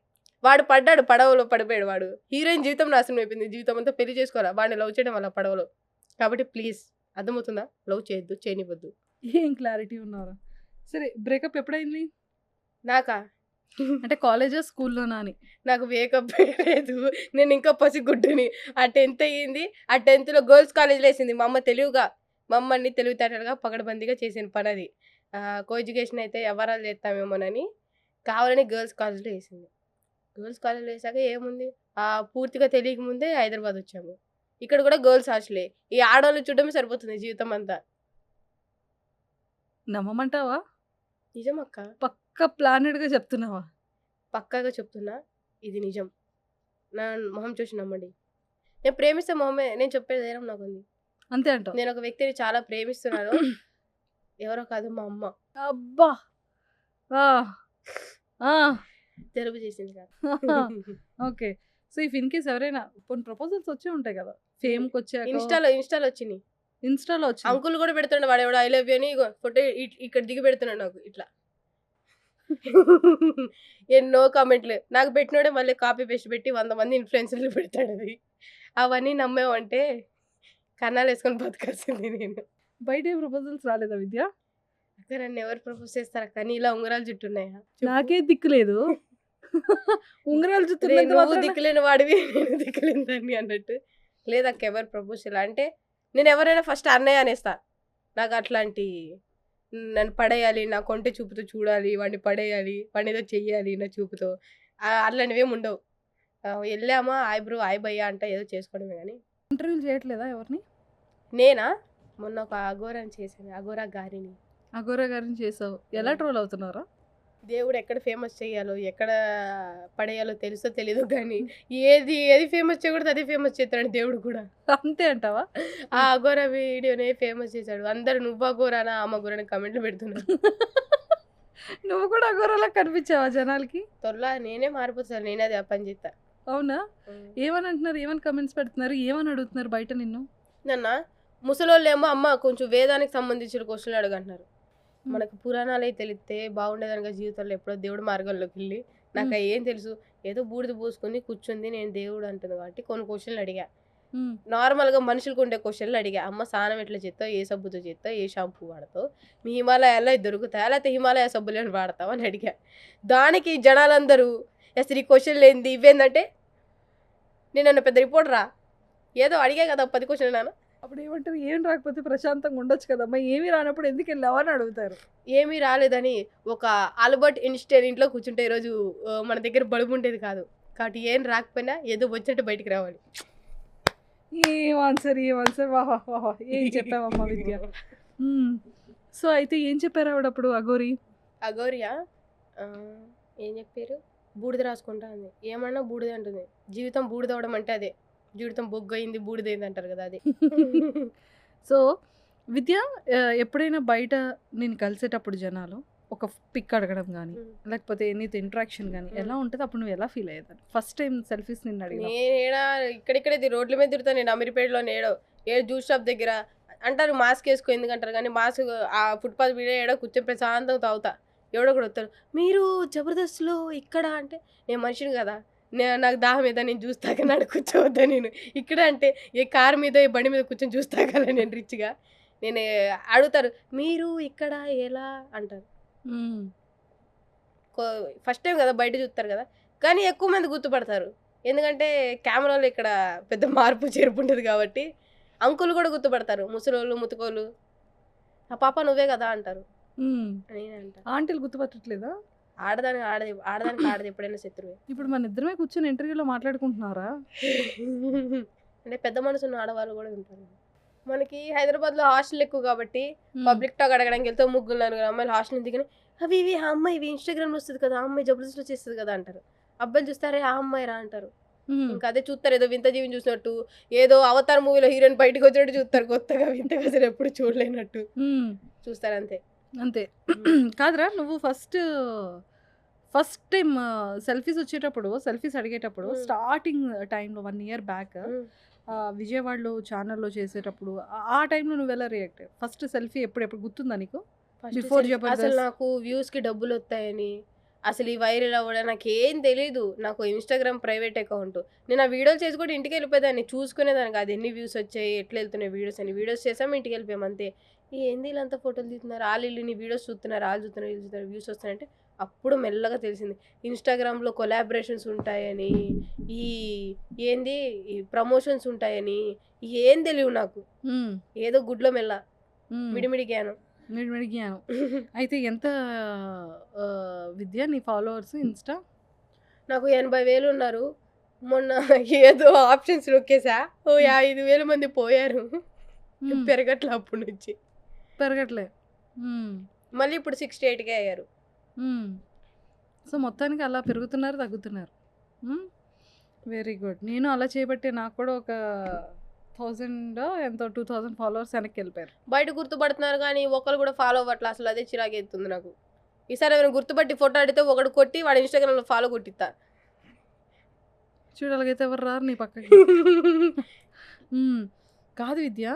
వాడు పడ్డాడు, పడవలో పడిపోయాడు. వాడు హీరోయిన్ జీవితం నాశనం అయిపోయింది. జీవితం అంతా పెళ్లి చేసుకోవాలా, వాడిని లవ్ చేయడం వల్ల పడవలో. కాబట్టి ప్లీజ్, అర్థమవుతుందా? లవ్ చేయొద్దు, చేయనివ్వద్దు. ఏం క్లారిటీ ఉన్నారా? సరే, బ్రేకప్ ఎప్పుడైంది? నాకా? అంటే కాలేజా, స్కూల్లోనా అని? నాకు వేకప్ లేదు, నేను ఇంకా పసిగుడ్డుని. ఆ 10th అయ్యింది, ఆ 10thలో గర్ల్స్ కాలేజ్లో వేసింది మా అమ్మ. తెలివిగా మా అమ్మని తెలివితేటలుగా పగడబందిగా చేసిన పని అది. కో ఎడ్యుకేషన్ అయితే ఎవరాలు చేస్తామేమోనని కావాలని గర్ల్స్ కాలేజ్లో వేసింది. గర్ల్స్ కాలేజ్లో వేసాక ఏముంది, పూర్తిగా తెలియక ముందే హైదరాబాద్ వచ్చాము. ఇక్కడ కూడా గర్ల్స్ హాస్టలే. ఈ ఆడవాళ్ళు చూడడమే సరిపోతుంది జీవితం అంతా. నమ్మమంటావా? నిజం అక్క, పక్క ప్లానెడ్గా చెప్తున్నావా? పక్కాగా చెప్తున్నా, ఇది నిజం. నా మొహం చూసి నమ్మండి. నేను ప్రేమిస్తే మొహమే, నేను చెప్పే ధైర్యం నాకు ఉంది. అంతే అంటావు? నేను ఒక వ్యక్తిని చాలా ప్రేమిస్తున్నాను. ఎవరో కాదు, మా అమ్మ. అబ్బా, తెలుగు చేసింది కాదు. Okay. So if in case ఎవరైనా కొన్ని ప్రపోజల్స్ వచ్చే ఉంటాయి కదా, ఫేమ్కి వచ్చాక ఇన్స్టాలో వచ్చినాయి. ఇన్స్టాలో వచ్చి అంకుల్ కూడా పెడుతున్నాడు, వాడు ఎవడో ఐ లవ్ యూ అని ఫోటో ఇక్కడ దిగి పెడుతున్నాడు నాకు ఇట్లా. ఎన్నో కామెంట్లు నాకు పెట్టినోడే మళ్ళీ కాపీ పేస్ట్ పెట్టి 100 మంది ఇన్ఫ్లుయెన్సర్లు పెడతాడు. అది అవన్నీ నమ్మేవంటే కన్నాలు వేసుకొని బతకాల్సింది నేను. బయట ఏం ప్రపోజల్స్ రాలేదా విద్య? అక్క నన్ను ఎవరు ప్రపోజ్ చేస్తారు అక్క? నీలా ఉంగరాలు జుట్టున్నాయా? చెప్పు. నాకే దిక్కు లేదు. ఉంగరాలు రే, చుట్టున్నంత నువ్వు మాత్రాన దిక్కులేని వాడివి నేను దిక్కులేని దాన్ని అన్నట్టు. లేదక్క ఎవరు ప్రపోజ్ చేయాలి అంటే నేను ఎవరైనా ఫస్ట్ అన్నయ్య అనేస్తా. నాకు అట్లాంటి నన్ను పడేయాలి, నా కొంటె చూపుతో చూడాలి, వాడిని పడేయాలి, వాడిని ఏదో చెయ్యాలి నా చూపుతో, అట్లాంటివి ఏమి ఉండవు. వెళ్ళామా ఐబ్రో ఐ భయ్యా అంటే ఏదో చేసుకోవడమే. కానీ ఇంటర్వ్యూలు చేయట్లేదా ఎవరిని? నేనా మొన్న ఒక అఘోరాని చేశాను, అఘోరా గారిని. అఘోరా గారిని చేసావు. ఎలా ట్రోల్ అవుతున్నారా? దేవుడు ఎక్కడ ఫేమస్ చేయాలో ఎక్కడ పడేయాలో తెలుసో తెలీదు కానీ ఏది ఏది ఫేమస్ చేయకూడదు అదే ఫేమస్ చేస్తాడు దేవుడు కూడా. అంతే అంటావా? ఆ అఘోరా వీడియోనే ఫేమస్ చేశాడు. అందరు నువ్వు అఘోరానా ఆమె అఘోరాని కమెంట్లు పెడుతున్నారు. నువ్వు కూడా అఘోరాలా కనిపించావా జనాలకి? త్వరలో నేనే మారిపోతాను, నేనే అది ఆ పని చేస్తా. అవునా? ఏమని అంటున్నారు, ఏమని కమెంట్స్ పెడుతున్నారు, ఏమని అడుగుతున్నారు బయట నిన్ను? నన్న ముసలోళ్ళు ఏమో అమ్మ కొంచెం వేదానికి సంబంధించిన క్వశ్చన్లు అడగంటున్నారు. మనకు పురాణాలే తెలిస్తే బాగుండేదనగా జీవితంలో ఎప్పుడో దేవుడు మార్గంలోకి వెళ్ళి నాకు ఏం తెలుసు, ఏదో బూడిద పోసుకొని కూర్చుంది నేను దేవుడు అంటుంది కాబట్టి కొన్ని క్వశ్చన్లు అడిగా. నార్మల్గా మనుషులకు ఉండే క్వశ్చన్లు అడిగా. అమ్మ స్నానం ఎట్లా చేస్తావు, ఏ సబ్బుతో చేస్తావు, ఏ షాంపూ వాడతావు, మీ హిమాలయాల్లో దొరుకుతాయా లేకపోతే హిమాలయ సబ్బులను వాడతావు అని అడిగా. దానికి జనాలందరూ అసలు ఈ క్వశ్చన్లు ఏంది ఇవేందంటే నేను పెద్ద రిపోర్టరా, ఏదో అడిగా కదా 10 క్వశ్చన్లు నాన్న. అప్పుడు ఏమంటారు, ఏం రాకపోతే ప్రశాంతంగా ఉండొచ్చు కదమ్మా, ఏమీ రానప్పుడు ఎందుకు వెళ్ళావా అని అడుగుతారు. ఏమీ రాలేదని ఒక ఆల్బర్ట్ ఐన్స్టైన్ ఇంట్లో కూర్చుంటే ఈరోజు మన దగ్గర బలుబు ఉండేది కాదు. కాబట్టి ఏం రాకపోయినా ఏదో వచ్చినట్టు బయటికి రావాలి. ఏం ఆన్సర్ వాహా వాహా, ఏం చెప్పావమ్మా విద్య. సో అయితే ఏం చెప్పారు ఆవిడప్పుడు అఘోరి? అఘోరియా ఏం చెప్పారు, బూడిద రాసుకుంటా అంది. ఏమన్నా బూడిద అంటుంది. జీవితం బూడిదవడం అంటే అదే, జీవితం బొగ్గయింది బూడిదైంది అంటారు కదా అది. సో విద్య, ఎప్పుడైనా బయట నేను కలిసేటప్పుడు జనాలు ఒక పిక్ అడగడం కానీ లేకపోతే నీతో ఇంటరాక్షన్ కానీ ఎలా ఉంటుంది, అప్పుడు నువ్వు ఎలా ఫీల్ అయ్యేదాన్ని? ఫస్ట్ టైం సెల్ఫీస్ నిన్ను అడిగిన నేనేడా ఇక్కడిక్కడే రోడ్ల మీద తిరుగుతాను. నేను అమీర్పేటలో ఏడో జ్యూస్ షాప్ దగ్గర అంటారు మాస్క్ వేసుకో ఎందుకంటారు, కానీ మాస్క్ ఆ ఫుట్పాత్ మీద ఏడో కూర్చొని ప్రశాంతంగా తాగుతా. ఎవడో కూడా వస్తారు, మీరు జబర్దస్త్లో ఇక్కడ అంటే నేను మనిషిని కదా, నాకు దాహం మీద నేను జ్యూస్ తాగని కూర్చోవద్దా నేను ఇక్కడ అంటే ఏ కారు మీద ఏ బండి మీద కూర్చొని జ్యూస్ తాగాల నేను రిచ్గా. నేను అడుగుతారు మీరు ఇక్కడ ఎలా అంటారు. ఫస్ట్ టైం కదా బయట చూస్తారు కదా, కానీ ఎక్కువ మంది గుర్తుపడతారు. ఎందుకంటే కెమెరాలో ఇక్కడ పెద్ద మార్పు చేర్పు ఉంటుంది కాబట్టి అంకులు కూడా గుర్తుపడతారు. ముసలోళ్ళు ముతుకోళ్ళు ఆ పాప నువ్వే కదా అంటారు. నేనే అంట ఆంటీలు గుర్తుపట్టట్లేదా? ఆడదానికి ఆడది ఎప్పుడైనా శత్రువే. ఇప్పుడు మన ఇద్దరమే కూర్చొని ఇంటర్వ్యూలో మాట్లాడుకుంటున్నారా? అంటే పెద్ద మనసున్న ఆడవాళ్ళు కూడా ఉంటారు. మనకి హైదరాబాద్లో హాస్టల్ ఎక్కువ కాబట్టి పబ్లిక్ టాక్ అడగడానికి వెళ్తే 3-4 అమ్మాయిలు హాస్టల్ దిగని అవి ఇవి ఆ అమ్మాయి ఇవి ఇన్స్టాగ్రామ్లో వస్తుంది కదా, ఆ అమ్మాయి జబర్దస్త్లో చేస్తుంది కదా అంటారు. అబ్బాయిలు చూస్తారే ఆ అమ్మాయి రా అంటారు. ఇంకా అదే చూస్తారు, ఏదో వింత జీవిని చూసినట్టు, ఏదో అవతార్ మూవీలో హీరోయిన్ బయటకు వచ్చినట్టు చూస్తారు, కొత్తగా వింతగా అసలు ఎప్పుడు చూడలేనట్టు చూస్తారు. అంతే అంతే కాదురా, నువ్వు ఫస్ట్ టైం సెల్ఫీస్ వచ్చేటప్పుడు, సెల్ఫీస్ అడిగేటప్పుడు స్టార్టింగ్ టైంలో 1 year బ్యాక్ విజయవాడలో ఛానల్లో చేసేటప్పుడు ఆ టైంలో నువ్వు ఎలా రియాక్ట్ అయ్యావు? ఫస్ట్ సెల్ఫీ ఎప్పుడు గుర్తుందా నీకు? బిఫోర్ అసలు నాకు వ్యూస్కి డబ్బులు వస్తాయని, అసలు ఈ వైరల్ అవ్వడం నాకు ఏం తెలీదు. నాకు ఇన్స్టాగ్రామ్ ప్రైవేట్ అకౌంట్, నేను ఆ వీడియోలు చేసి కూడా ఇంటికి వెళ్ళిపోయేదాన్ని, చూసుకునేదాన్ని కాదు ఎన్ని వ్యూస్ వచ్చాయి ఎట్లా వెళ్తున్నాయి వీడియోస్ అని. వీడియోస్ చేసాము ఇంటికి వెళ్ళిపోయాము అంతే. ఏంది వీళ్ళంతా ఫోటోలు తీస్తున్నారు, వాళ్ళు నీ వీడియోస్ చూస్తున్నారు, వాళ్ళు చూస్తున్నారు, వీళ్ళు చూస్తున్నారు, వ్యూస్ వస్తున్నాయంటే అప్పుడు మెల్లగా తెలిసింది ఇన్స్టాగ్రామ్లో కొలాబరేషన్స్ ఉంటాయని, ఏంది ఈ ప్రమోషన్స్ ఉంటాయని ఏం తెలియవు నాకు. ఏదో గుడ్లో మెల్ల మిడిమిడి జ్ఞానం. అయితే ఎంత విద్య నీ ఫాలోవర్స్ ఇన్స్టా? నాకు 80,000 ఉన్నారు. మొన్న ఏదో ఆప్షన్స్ నొక్కేసా, 5,000 మంది పోయారు. పెరగట్లే అప్పటి నుంచి, పెరగట్లే. మళ్ళీ ఇప్పుడు 68K అయ్యారు. సో మొత్తానికి అలా పెరుగుతున్నారు, తగ్గుతున్నారు. Very good. నేను అలా చేయబట్టే నాకు కూడా ఒక 1000 ఎంతో 2000 ఫాలోవర్స్ వెనక్కి వెళ్ళిపోయారు. బయట గుర్తుపడుతున్నారు కానీ ఒకరు కూడా ఫాలో అవ్వట్లే. అసలు అదే చిరాకు ఎత్తుంది నాకు. ఈసారి ఎవరైనా గుర్తుపట్టి ఫోటో అడిగితే ఒకడు కొట్టి వాడు ఇన్స్టాగ్రామ్లో ఫాలో కొట్టిస్తా. చూడాలకైతే ఎవరు రారు నీ పక్కకి. కాదు విద్య,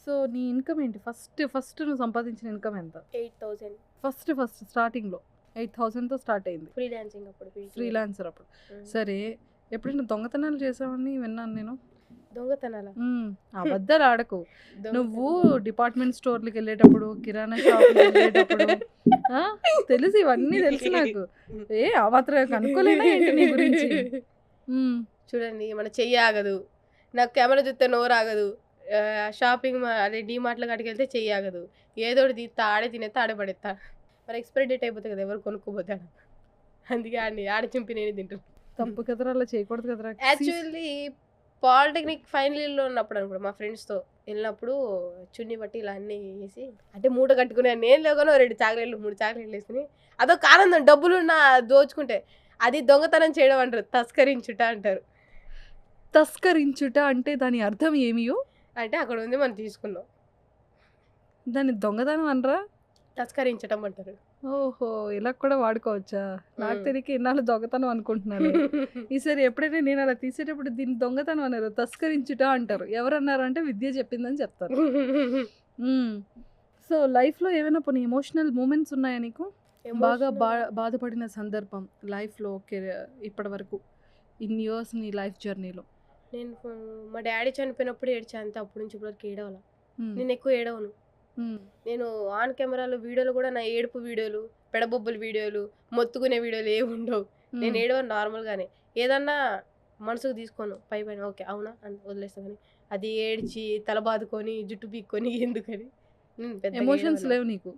సో నీ ఇన్కమ్ ఏంటి? ఫస్ట్ నువ్వు సంపాదించిన ఇన్కమ్ ఎంత? 8,000 ఫస్ట్ స్టార్టింగ్లో 8,000తో స్టార్ట్ అయింది ఫ్రీలాన్సింగ్ అప్పుడు. ఫ్రీలాన్సర్ అప్పుడు. సరే, ఎప్పుడైనా దొంగతనాలు చేసావని విన్నాను నేను. దొంగతనాల అబద్ధాలు ఆడకు. నువ్వు దొంగతనం డిపార్ట్మెంట్ స్టోర్‌లకి వెళ్ళేటప్పుడు, కిరాణా షాప్‌కి వెళ్ళేటప్పుడు తెలుసు, ఇవన్నీ తెలుసు నాకు. ఆ మాత్రం కనుక్కోలేనా ఏంటి నీ గురించి? చూడండి, మన చెయ్యి ఆగదు, నాకు కెమెరా చూస్తే నోరు ఆగదు, షాపింగ్ అదే డీమార్ట్ల కాడికి వెళ్తే చెయ్యి ఆగదు, ఏదో ఒకటి తీస్తా, ఆడే తినేస్తా, ఆడే పడేస్తా. మరి ఎక్స్పైరీ డేట్ అయిపోతుంది కదా, ఎవరు కొనుక్కోపోతాడు. అందుకే ఆడి చింపి నేను తింటాను. తప్పు కదరా, అలా చేయకూడదు కదరా. యాక్చువల్లీ పాలిటెక్నిక్ ఫైనల్ ఇయర్లో ఉన్నప్పుడు అనుకో, మా ఫ్రెండ్స్తో వెళ్ళినప్పుడు చున్నీ బట్టి ఇలా అన్నీ వేసి అంటే మూట కట్టుకునే, నేను లేకనో 2 చాక్లెట్లు 3 చాక్లెట్లు వేసుకుని అదొక ఆనందం. డబ్బులున్న దోచుకుంటే అది దొంగతనం చేయడం అంటారు, తస్కరించుట అంటారు. తస్కరించుట అంటే దాని అర్థం ఏమియో? అంటే అక్కడ ఉంది మనం తీసుకున్నాం, దాన్ని దొంగతనం అనరా? తస్కరించటం అంటారు. ఓహో, ఇలా కూడా వాడుకోవచ్చా? నాకు తెలియక ఇన్నాళ్ళు దొంగతనం అనుకుంటున్నాను. ఈసారి ఎప్పుడైనా నేను అలా తీసేటప్పుడు దీన్ని దొంగతనం అన్నారు, తస్కరించుట అంటారు. ఎవరన్నారు అంటే విద్య చెప్పిందని చెప్తారు. సో లైఫ్లో ఏమైనా కొన్ని ఎమోషనల్ మూమెంట్స్ ఉన్నాయా నీకు? బాగా బాధపడిన సందర్భం లైఫ్లో ఇప్పటి వరకు ఇన్ ఇయర్స్ నీ లైఫ్ జర్నీలో? నేను మా డాడీ చనిపోయినప్పుడు ఏడ్చా అంతే, అప్పటి నుంచి ఇప్పటివరకు ఏడవలా. నేను ఎక్కువ ఏడవను. నేను ఆన్ కెమెరాలో వీడియోలు కూడా నా ఏడుపు వీడియోలు, పెడబొబ్బుల వీడియోలు, మొత్తుకునే వీడియోలు ఏమి ఉండవు. నేను ఏడవను నార్మల్గానే. ఏదన్నా మనసుకు తీసుకోను, పైన ఓకే అవునా అని వదిలేస్తాను. కానీ అది ఏడ్చి తల బాదుకొని జుట్టు పీక్కొని ఎందుకని ఎమోషన్స్ లేవు నీకు?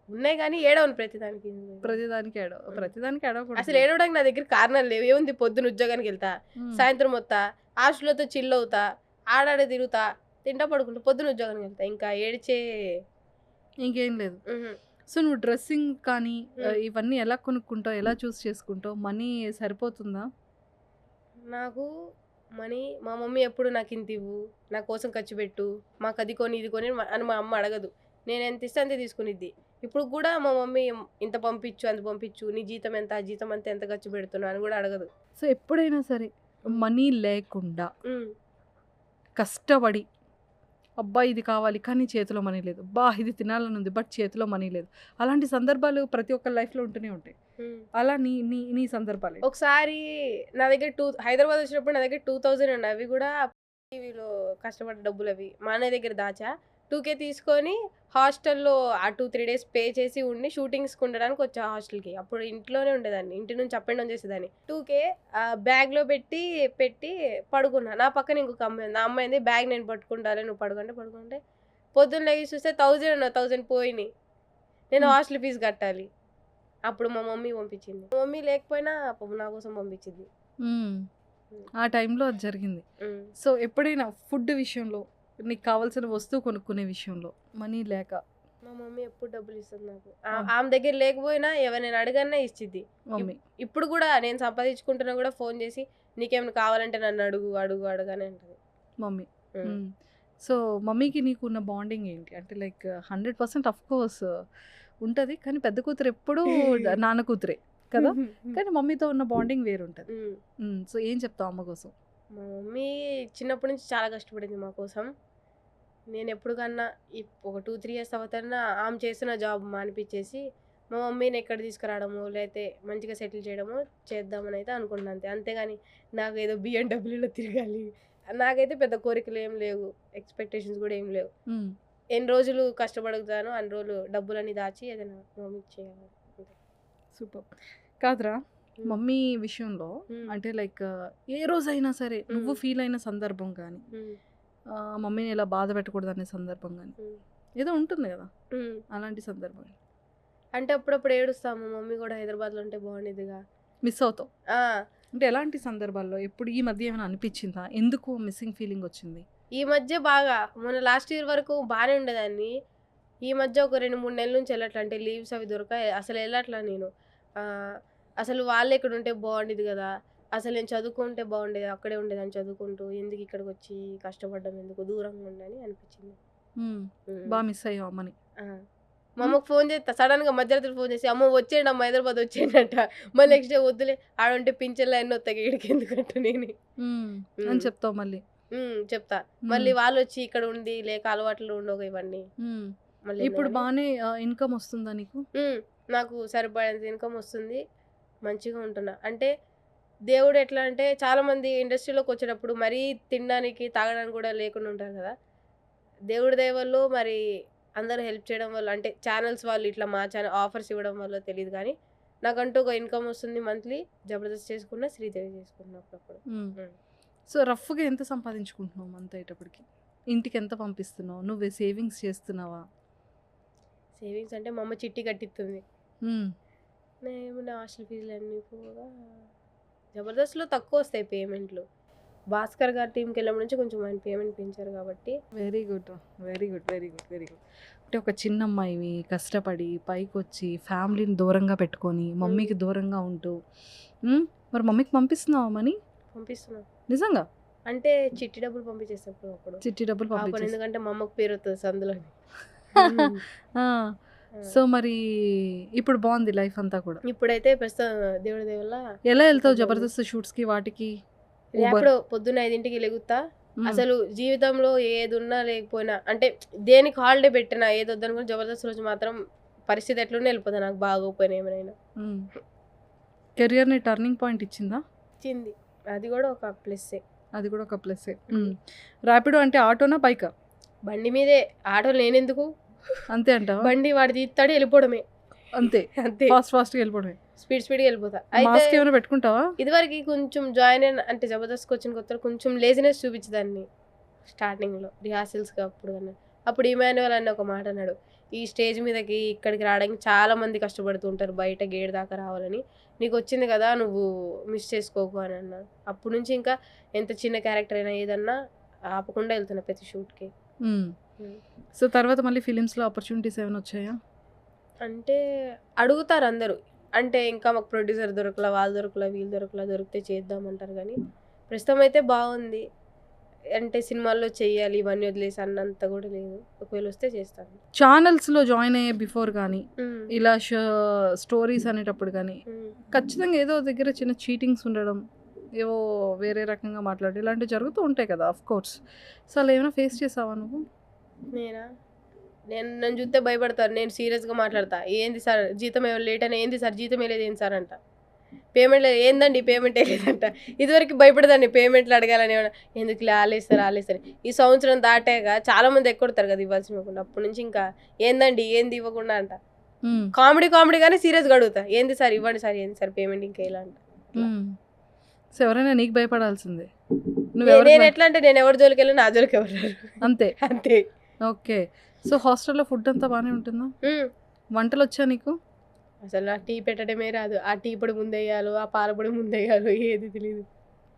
ఉన్నాయి కానీ ఏడవను ప్రతిదానికి. ప్రతిదానికి ఏడవ అసలు ఏడవడానికి నా దగ్గర కారణాలు లేవు. ఏముంది, పొద్దున ఉద్యోగానికి వెళ్తా, సాయంత్రం వస్తా, హాస్టల్తో చిల్ అవుతా, ఆడాడే తిరుగుతా, తింటా, పడుకుంటా, పొద్దున ఉద్యోగానికి వెళ్తా. ఇంకా ఏడ్చే ఇంకేం లేదు. సో నువ్వు డ్రెస్సింగ్ కానీ ఇవన్నీ ఎలా కొనుక్కుంటావు, ఎలా చూస్ చేసుకుంటావు? మనీ సరిపోతుందా? నాకు మనీ మా మమ్మీ ఎప్పుడు నాకు ఇంత ఇవ్వు, నా కోసం ఖర్చు పెట్టు, మాకు అది కొని ఇది కొని అని మా అమ్మ అడగదు. నేను ఎంత ఇస్తే అంతే తీసుకునిద్ది. ఇప్పుడు కూడా మా మమ్మీ ఇంత పంపించు అంత పంపించు, నీ జీతం ఎంత, ఆ జీతం అంతా ఎంత ఖర్చు పెడుతున్నావు అని కూడా అడగదు. సో ఎప్పుడైనా సరే మనీ లేకుండా కష్టపడి అబ్బా ఇది కావాలి కానీ చేతిలో మనీ లేదు, బా ఇది తినాలని ఉంది బట్ చేతిలో మనీ లేదు, అలాంటి సందర్భాలు ప్రతి ఒక్క లైఫ్లో ఉంటూనే ఉంటాయి. అలా నీ నీ నీ సందర్భాలు? ఒకసారి నా దగ్గర హైదరాబాద్ వచ్చినప్పుడు నా దగ్గర 2000 ఉన్నాయి. అవి కూడా టీవీలో కష్టపడ్డ డబ్బులు. అవి మా అన్నయ్య దగ్గర దాచా. 2K తీసుకొని హాస్టల్లో ఆ 2-3 డేస్ పే చేసి ఉండి షూటింగ్స్కి ఉండడానికి వచ్చా హాస్టల్కి. అప్పుడు ఇంట్లోనే ఉండేదాన్ని, ఇంటి నుంచి అప్ అండ్ డౌన్ చేసేదాన్ని. 2K బ్యాగ్లో పెట్టి పడుకున్నా. నా పక్కన ఇంకొక అమ్మాయి ఉంది. ఆ అమ్మాయింది బ్యాగ్ నేను పట్టుకుంటాను, నువ్వు పడుకుంటే పొద్దున్న లేచి చూస్తే 1000 పోయినాయి. నేను హాస్టల్ ఫీజు కట్టాలి. అప్పుడు మా మమ్మీ పంపించింది. మా మమ్మీ లేకపోయినా నా కోసం పంపించింది. ఆ టైంలో అది జరిగింది. సో ఎప్పుడైనా ఫుడ్ విషయంలో, నీకు కావాల్సిన వస్తువు కొనుక్కునే విషయంలో మనీ లేక? మా మమ్మీ ఎప్పుడు డబ్బులు ఇస్తుంది నాకు. ఆమె దగ్గర లేకపోయినా ఎవరైనా అడగన్నా ఇచ్చిద్ది. మమ్మీ ఇప్పుడు కూడా నేను సంపాదించుకుంటున్నా కూడా ఫోన్ చేసి నీకేమైనా కావాలంటే నన్ను అడగానే అంటది మమ్మీ. సో మమ్మీకి నీకు ఉన్న బాండింగ్ ఏంటి? అంటే లైక్ 100% అఫ్ కోర్స్ ఉంటుంది, కానీ పెద్ద కూతురు ఎప్పుడూ నాన్న కూతురే కదా, కానీ మమ్మీతో ఉన్న బాండింగ్ వేరుంటుంది. సో ఏం చెప్తావు అమ్మ కోసం? మా మమ్మీ చిన్నప్పటి నుంచి చాలా కష్టపడింది మా కోసం. నేను ఎప్పుడు కన్నా ఒక 2-3 ఇయర్స్ అవుతానా ఆమె చేసిన జాబ్ మానిపించేసి మా మమ్మీని ఎక్కడ తీసుకురావడము, లేకపోతే మంచిగా సెటిల్ చేయడము చేద్దామని అయితే అనుకుంటున్నాను అంతే. అంతేగాని నాకు ఏదో BMW తిరగాలి నాకైతే పెద్ద కోరికలు ఏం లేవు, ఎక్స్పెక్టేషన్స్ కూడా ఏం లేవు. ఎన్ని రోజులు కష్టపడుతానో అన్ని రోజులు డబ్బులన్నీ దాచి ఏదైనా మమ్మీకి చేయాలి. సూపర్. కాదురా, మమ్మీ విషయంలో అంటే లైక్ ఏ రోజైనా సరే నువ్వు ఫీల్ అయిన సందర్భం కానీ, మమ్మీని ఇలా బాధ పెట్టకూడదు అనే సందర్భం కానీ ఏదో ఉంటుంది కదా, అలాంటి సందర్భం? అంటే అప్పుడప్పుడు ఏడుస్తాము, మమ్మీ కూడా హైదరాబాద్లో ఉంటే బాగుండేదిగా, మిస్ అవుతావు. అంటే ఎలాంటి సందర్భాల్లో? ఎప్పుడు ఈ మధ్య ఏమైనా అనిపించిందా, ఎందుకు మిస్సింగ్ ఫీలింగ్ వచ్చింది? ఈ మధ్య బాగా, మొన్న లాస్ట్ ఇయర్ వరకు బాగానే ఉండేదాన్ని. ఈ మధ్య ఒక 2-3 నెలల నుంచి వెళ్ళట్లా, అంటే లీవ్స్ అవి దొరకాయి, అసలు వెళ్ళట్లా నేను. అసలు వాళ్ళు ఇక్కడ ఉంటే బాగుండేది కదా, అసలు నేను చదువుకుంటే బాగుండేది, అక్కడే ఉండేదాన్ని చదువుకుంటూ, ఎందుకు ఇక్కడికి వచ్చి కష్టపడ్డం, ఎందుకు దూరంగా ఉండని అనిపించింది. బాగా మిస్ అయ్యావు అమ్మని? మా అమ్మకు ఫోన్ చేస్తా, సడన్గా మధ్యరాత్రి ఫోన్ చేసి అమ్మ వచ్చేయండి అమ్మ హైదరాబాద్ వచ్చేయండి మళ్ళీ నెక్స్ట్ డే వద్దులే ఆడుంటే పింఛన్లు అన్నీ వస్తాయి ఇక్కడికి ఎందుకంటే నేను అని చెప్తావు. మళ్ళీ చెప్తా, మళ్ళీ వాళ్ళు వచ్చి ఇక్కడ ఉండి లేక అలవాట్లు ఉండవు ఇవన్నీ. మళ్ళీ ఇప్పుడు బాగానే ఇన్కమ్ వస్తుందా నీకు? నాకు సరిపడేంత ఇన్కమ్ వస్తుంది, మంచిగా ఉంటున్నా. అంటే దేవుడు ఎట్లా అంటే చాలా మంది ఇండస్ట్రీలోకి వచ్చేటప్పుడు మరీ తినడానికి తాగడానికి కూడా లేకుండా ఉంటారు కదా. దేవుడి దయ వల్ల మరి అందరూ హెల్ప్ చేయడం వల్ల అంటే ఛానల్స్ వాళ్ళు ఇట్లా మా ఛానల్ ఆఫర్స్ ఇవ్వడం వల్ల తెలియదు కానీ నాకంటూ ఒక ఇన్కమ్ వస్తుంది మంత్లీ. జబర్దస్త్ చేసుకున్నా, శ్రీదేవి చేసుకున్నా అప్పుడప్పుడు. సో రఫ్గా ఎంత సంపాదించుకుంటున్నావు మంత్ అయ్యేటప్పటికి? ఇంటికి ఎంత పంపిస్తున్నావు? నువ్వే సేవింగ్స్ చేస్తున్నావా? సేవింగ్స్ అంటే మా అమ్మ చిట్టి కట్టిస్తుంది. మ్మ్. నేను నా హాస్టల్ ఫీజులు అన్నీ పోగా జబర్దస్త్లో తక్కువ వస్తాయి పేమెంట్లు. భాస్కర్ గారి టీంకి వెళ్ళడం నుంచి కొంచెం ఆయన పేమెంట్ పెంచారు కాబట్టి. Very good, very good, very good, very good. అంటే ఒక చిన్న అమ్మాయివి కష్టపడి పైకి వచ్చి ఫ్యామిలీని దూరంగా పెట్టుకొని మమ్మీకి దూరంగా ఉంటూ మరి మమ్మీకి పంపిస్తున్నావా మనీ? పంపిస్తున్నాను నిజంగా? అంటే చిట్టి డబ్బులు పంపించేసినప్పుడు అప్పుడు చిట్టి డబ్బులు పాపం, పంపించేసి ఎందుకంటే మా అమ్మకు పేరు వస్తుంది సందులో. సో మరి ఇప్పుడు బాగుంది లైఫ్ అంతా కూడా. ఇప్పుడైతే ప్రస్తుతం దేవుడి దయ వల్ల ఎలా వెళ్తావు జబర్దస్త్ షూట్స్కి వాటికి? ర్యాపిడో పొద్దున్న 5కి లెగుతా. అసలు జీవితంలో ఏది ఉన్నా లేకపోయినా అంటే దేనికి హాలిడే పెట్టినా ఏది వద్దనుకుని జబర్దస్త్ రోజు మాత్రం పరిస్థితి ఎట్లున్నా వెళ్ళిపోతా. నాకు బాగోపోయినా ఏమైనా కెరియర్ని టర్నింగ్ పాయింట్ ఇచ్చిందా? ఇచ్చింది. అది కూడా ఒక ప్లస్సే. అది కూడా ఒక ప్లస్. ర్యాపిడో అంటే ఆటోనా బైకా? బండి మీదే. ఆటోలు నేనెందుకు, అంతే అంటావా? బండి వాడు తీస్తాడు వెళ్ళిపోవడమే అంతే, అంతే. ఫాస్ట్గా వెళ్ళిపోవడమే. స్పీడ్గా వెళ్ళిపోతా. మాస్క్ అయితే ఏమైనా పెట్టుకుంటావా? ఇదివరకు కొంచెం జాయిన్ అయిన అంటే జబర్దస్త్కి వచ్చిన కొత్తలో కొంచెం లేజినెస్ చూపించేదాన్ని స్టార్టింగ్లో రిహార్సల్స్గా. అప్పుడు ఇమాన్యువల్ అన్న ఒక మాట అన్నాడు, ఈ స్టేజ్ మీదకి ఇక్కడికి రావడానికి చాలా మంది కష్టపడుతూ ఉంటారు బయట గేట్ దాకా రావాలని, నీకు వచ్చింది కదా నువ్వు మిస్ చేసుకోకు అని అన్నాడు. అప్పటి నుంచి ఇంకా ఎంత చిన్న క్యారెక్టర్ అయినా ఏదన్నా ఆపకుండా వెళ్తున్నా ప్రతి షూట్కి. సో తర్వాత మళ్ళీ ఫిలిమ్స్లో ఆపర్చునిటీస్ ఏమైనా వచ్చాయా? అంటే అడుగుతారు అందరూ, అంటే ఇంకా మాకు ప్రొడ్యూసర్ దొరకలా, వాళ్ళు దొరకలా, వీళ్ళు దొరకలా, దొరికితే చేద్దామంటారు కానీ ప్రస్తుతం అయితే బాగుంది. అంటే సినిమాల్లో చెయ్యాలి ఇవన్నీ వదిలేసి అన్నంత కూడా లేదు. ఒకవేళ వస్తే చేస్తాను. ఛానల్స్లో జాయిన్ అయ్యే బిఫోర్ కానీ ఇలా స్టోరీస్ అనేటప్పుడు కానీ ఖచ్చితంగా ఏదో దగ్గర చిన్న చీటింగ్స్ ఉండడం, ఏవో వేరే రకంగా మాట్లాడడం ఇలాంటివి జరుగుతూ ఉంటాయి కదా, ఆఫ్ కోర్స్. సో అలా ఏమైనా ఫేస్ చేసావా నువ్వు? నన్ను చూస్తే భయపడతారు. నేను సీరియస్గా మాట్లాడతా, ఏంది సార్ జీతం ఏమో లేట్ అయినా, ఏంది సార్ జీతం వేయలేదు ఏంది సార్ అంట, పేమెంట్ లేదు ఏందండి పేమెంట్ వేయలేదంట. ఇదివరకు భయపడదండి పేమెంట్లు అడగాలని, ఏమన్నా ఎందుకు ఆలేస్తారు. ఈ సంవత్సరం దాటాక చాలా మంది ఎక్కొడతారు కదా ఇవ్వాల్సి ఇవ్వకుండా. అప్పటి నుంచి ఇంకా ఏందండి ఏంది ఇవ్వకుండా అంట. కామెడీ కానీ సీరియస్గా అడుగుతా, ఏంది సార్ ఇవ్వండి సార్, ఏంది సార్ పేమెంట్ ఇంకా ఇలా అంట. సో ఎవరైనా నీకు భయపడాల్సిందే. నేను ఎట్లా అంటే నేను ఎవరి జోలికి వెళ్ళి నా జోలికి ఎవరు అంతే అంతే. ఓకే. సో హాస్టల్లో ఫుడ్ అంతా బాగానే ఉంటుందా? వంటలు వచ్చా నీకు? అసలు నాకు టీ పెట్టడమే రాదు. ఆ టీ పొడి ముందేయాలో, ఆ పాల పొడి ముందేయాలో ఏది తెలియదు.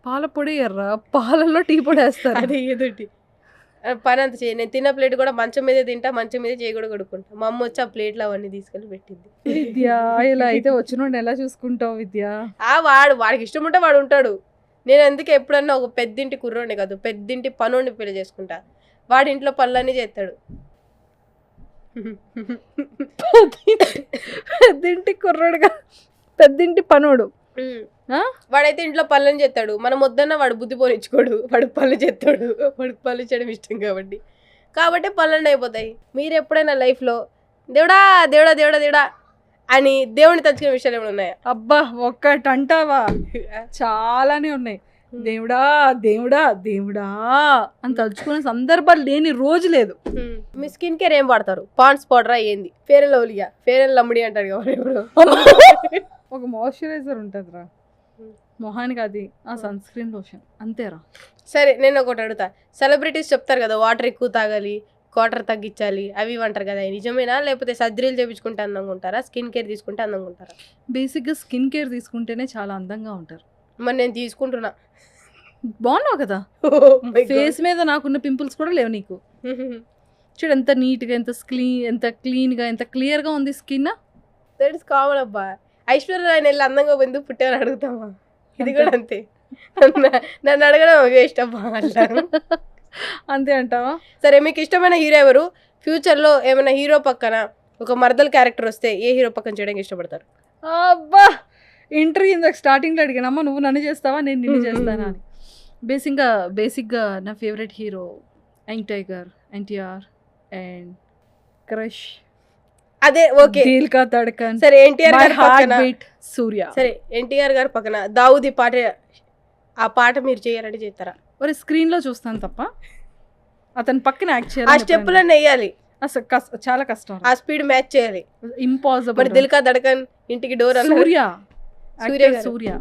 పాల పొడి ఎర్రా, పాలల్లో టీ పొడి వేస్తారు. అది ఏదోటి పని అంత చేయి. నేను తిన్న ప్లేట్ కూడా మంచం మీదే తింటా, మంచం మీదే చేయి కూడా కొడుకుంటా. మా అమ్మ వచ్చి ఆ ప్లేట్లు అవన్నీ తీసుకెళ్ళి పెట్టింది. విద్య ఇలా అయితే వచ్చిన ఎలా చూసుకుంటావు విద్య? వాడికి ఇష్టం ఉంటే వాడు ఉంటాడు. నేను అందుకే ఎప్పుడన్నా ఒక పెద్దింటి కుర్రోడిని కాదు, పెద్దింటి పనోడిని పెళ్లి చేసుకుంటా. వాడి ఇంట్లో పనులన్నీ చేస్తాడు. పెద్దింటి కుర్రోడుగా పెద్దింటి పనోడు. వాడైతే ఇంట్లో పనులను చేస్తాడు. మనం వద్దన్నా వాడు బుద్ధి పోనిచ్చుకోడు, వాడు పనులు చేస్తాడు. వాడికి పనులు చేయడం ఇష్టం కాబట్టి పనులన్నీ అయిపోతాయి. మీరు ఎప్పుడైనా లైఫ్లో దేవుడా దేవుడా దేవుడా దేవుడా అని దేవుని తలుచుకునే విషయాలు ఏమైనా ఉన్నాయా? అబ్బా ఒక్కటంటావా, చాలానే ఉన్నాయి. దేవుడా దేవుడా దేవుడా అని తలుచుకునే సందర్భాలు లేని రోజు లేదు. మీ స్కిన్ కేర్ ఏం వాడతారు? పాండ్స్ పౌడరా ఏంది? ఫేర్ అండ్ లవ్లీయా? ఫేర్ అండ్ లమ్డీ అంటాడు కదా ఇప్పుడు. ఒక మాయిశ్చరైజర్ ఉంటుందిరా మొహానికి, అది ఆ సన్ స్క్రీన్ లోషన్ అంతేరా. సరే నేను ఒకటి అడుగుతా, సెలబ్రిటీస్ చెప్తారు కదా వాటర్ ఎక్కువ తాగాలి, వాటర్ తగ్గించాలి, అవి అంటారు కదా, నిజమేనా? లేకపోతే సర్జరీలు చేయించుకుంటే అందంగా ఉంటారా, స్కిన్ కేర్ తీసుకుంటే అందంగా ఉంటారా? బేసిక్గా స్కిన్ కేర్ తీసుకుంటేనే చాలా అందంగా ఉంటారు. మరి నేను తీసుకుంటున్నా. బాగున్నావు కదా, ఫేస్ మీద నాకున్న పింపుల్స్ కూడా లేవు నీకు. చూడు ఎంత నీట్గా, ఎంత క్లీన్గా, ఎంత క్లియర్గా ఉంది స్కిన్. దట్ ఇస్ కామన్ అబ్బా. ఐశ్వర్య రాయ్ వెళ్ళి అందంగా ఎందుకు పుట్టారని అడుగుతామా? ఇది కూడా అంతే. నన్ను అడగడం వేస్ట్ అబ్బా. అంతే అంటావా? సరే మీకు ఇష్టమైన హీరో ఎవరు? ఫ్యూచర్లో ఏమైనా హీరో పక్కన ఒక మరదల్ క్యారెక్టర్ వస్తే ఏ హీరో పక్కన చేయడానికి ఇష్టపడతారు? అబ్బా ఇంటర్వ్యూ ఇందాక స్టార్టింగ్లో అడిగానమ్మా, నువ్వు నన్ను చేస్తావా నేను నిన్ను చేస్తానా అని. బేసిక్గా నా favourite hero young tiger, NTR and crush అదే ఓకే దిల్ కా ధడ్కన్, సరే ఎన్టీఆర్ మై గారి హార్ట్ పక్కన బీట్ సూర్య. సరే ఎన్టీఆర్ గారి పక్కన దావుది పాట, ఆ పాట మీరు చేయాలంటే చేస్తారా? మరి స్క్రీన్ లో చూస్తాను తప్ప అతని పక్కన యాక్ట్ ఆ చేయాలి. స్టెప్పులన్నీ వేయాలి, అసలు చాలా కష్టం, ఆ స్పీడ్ మ్యాచ్ చేయాలి. ఇంపాసిబుల్. మరి దిల్కా దడకన్ ఇంటికి డోర్ అన్నారు. సూర్య, సూర్య యాక్టర్ గారు. సూర్య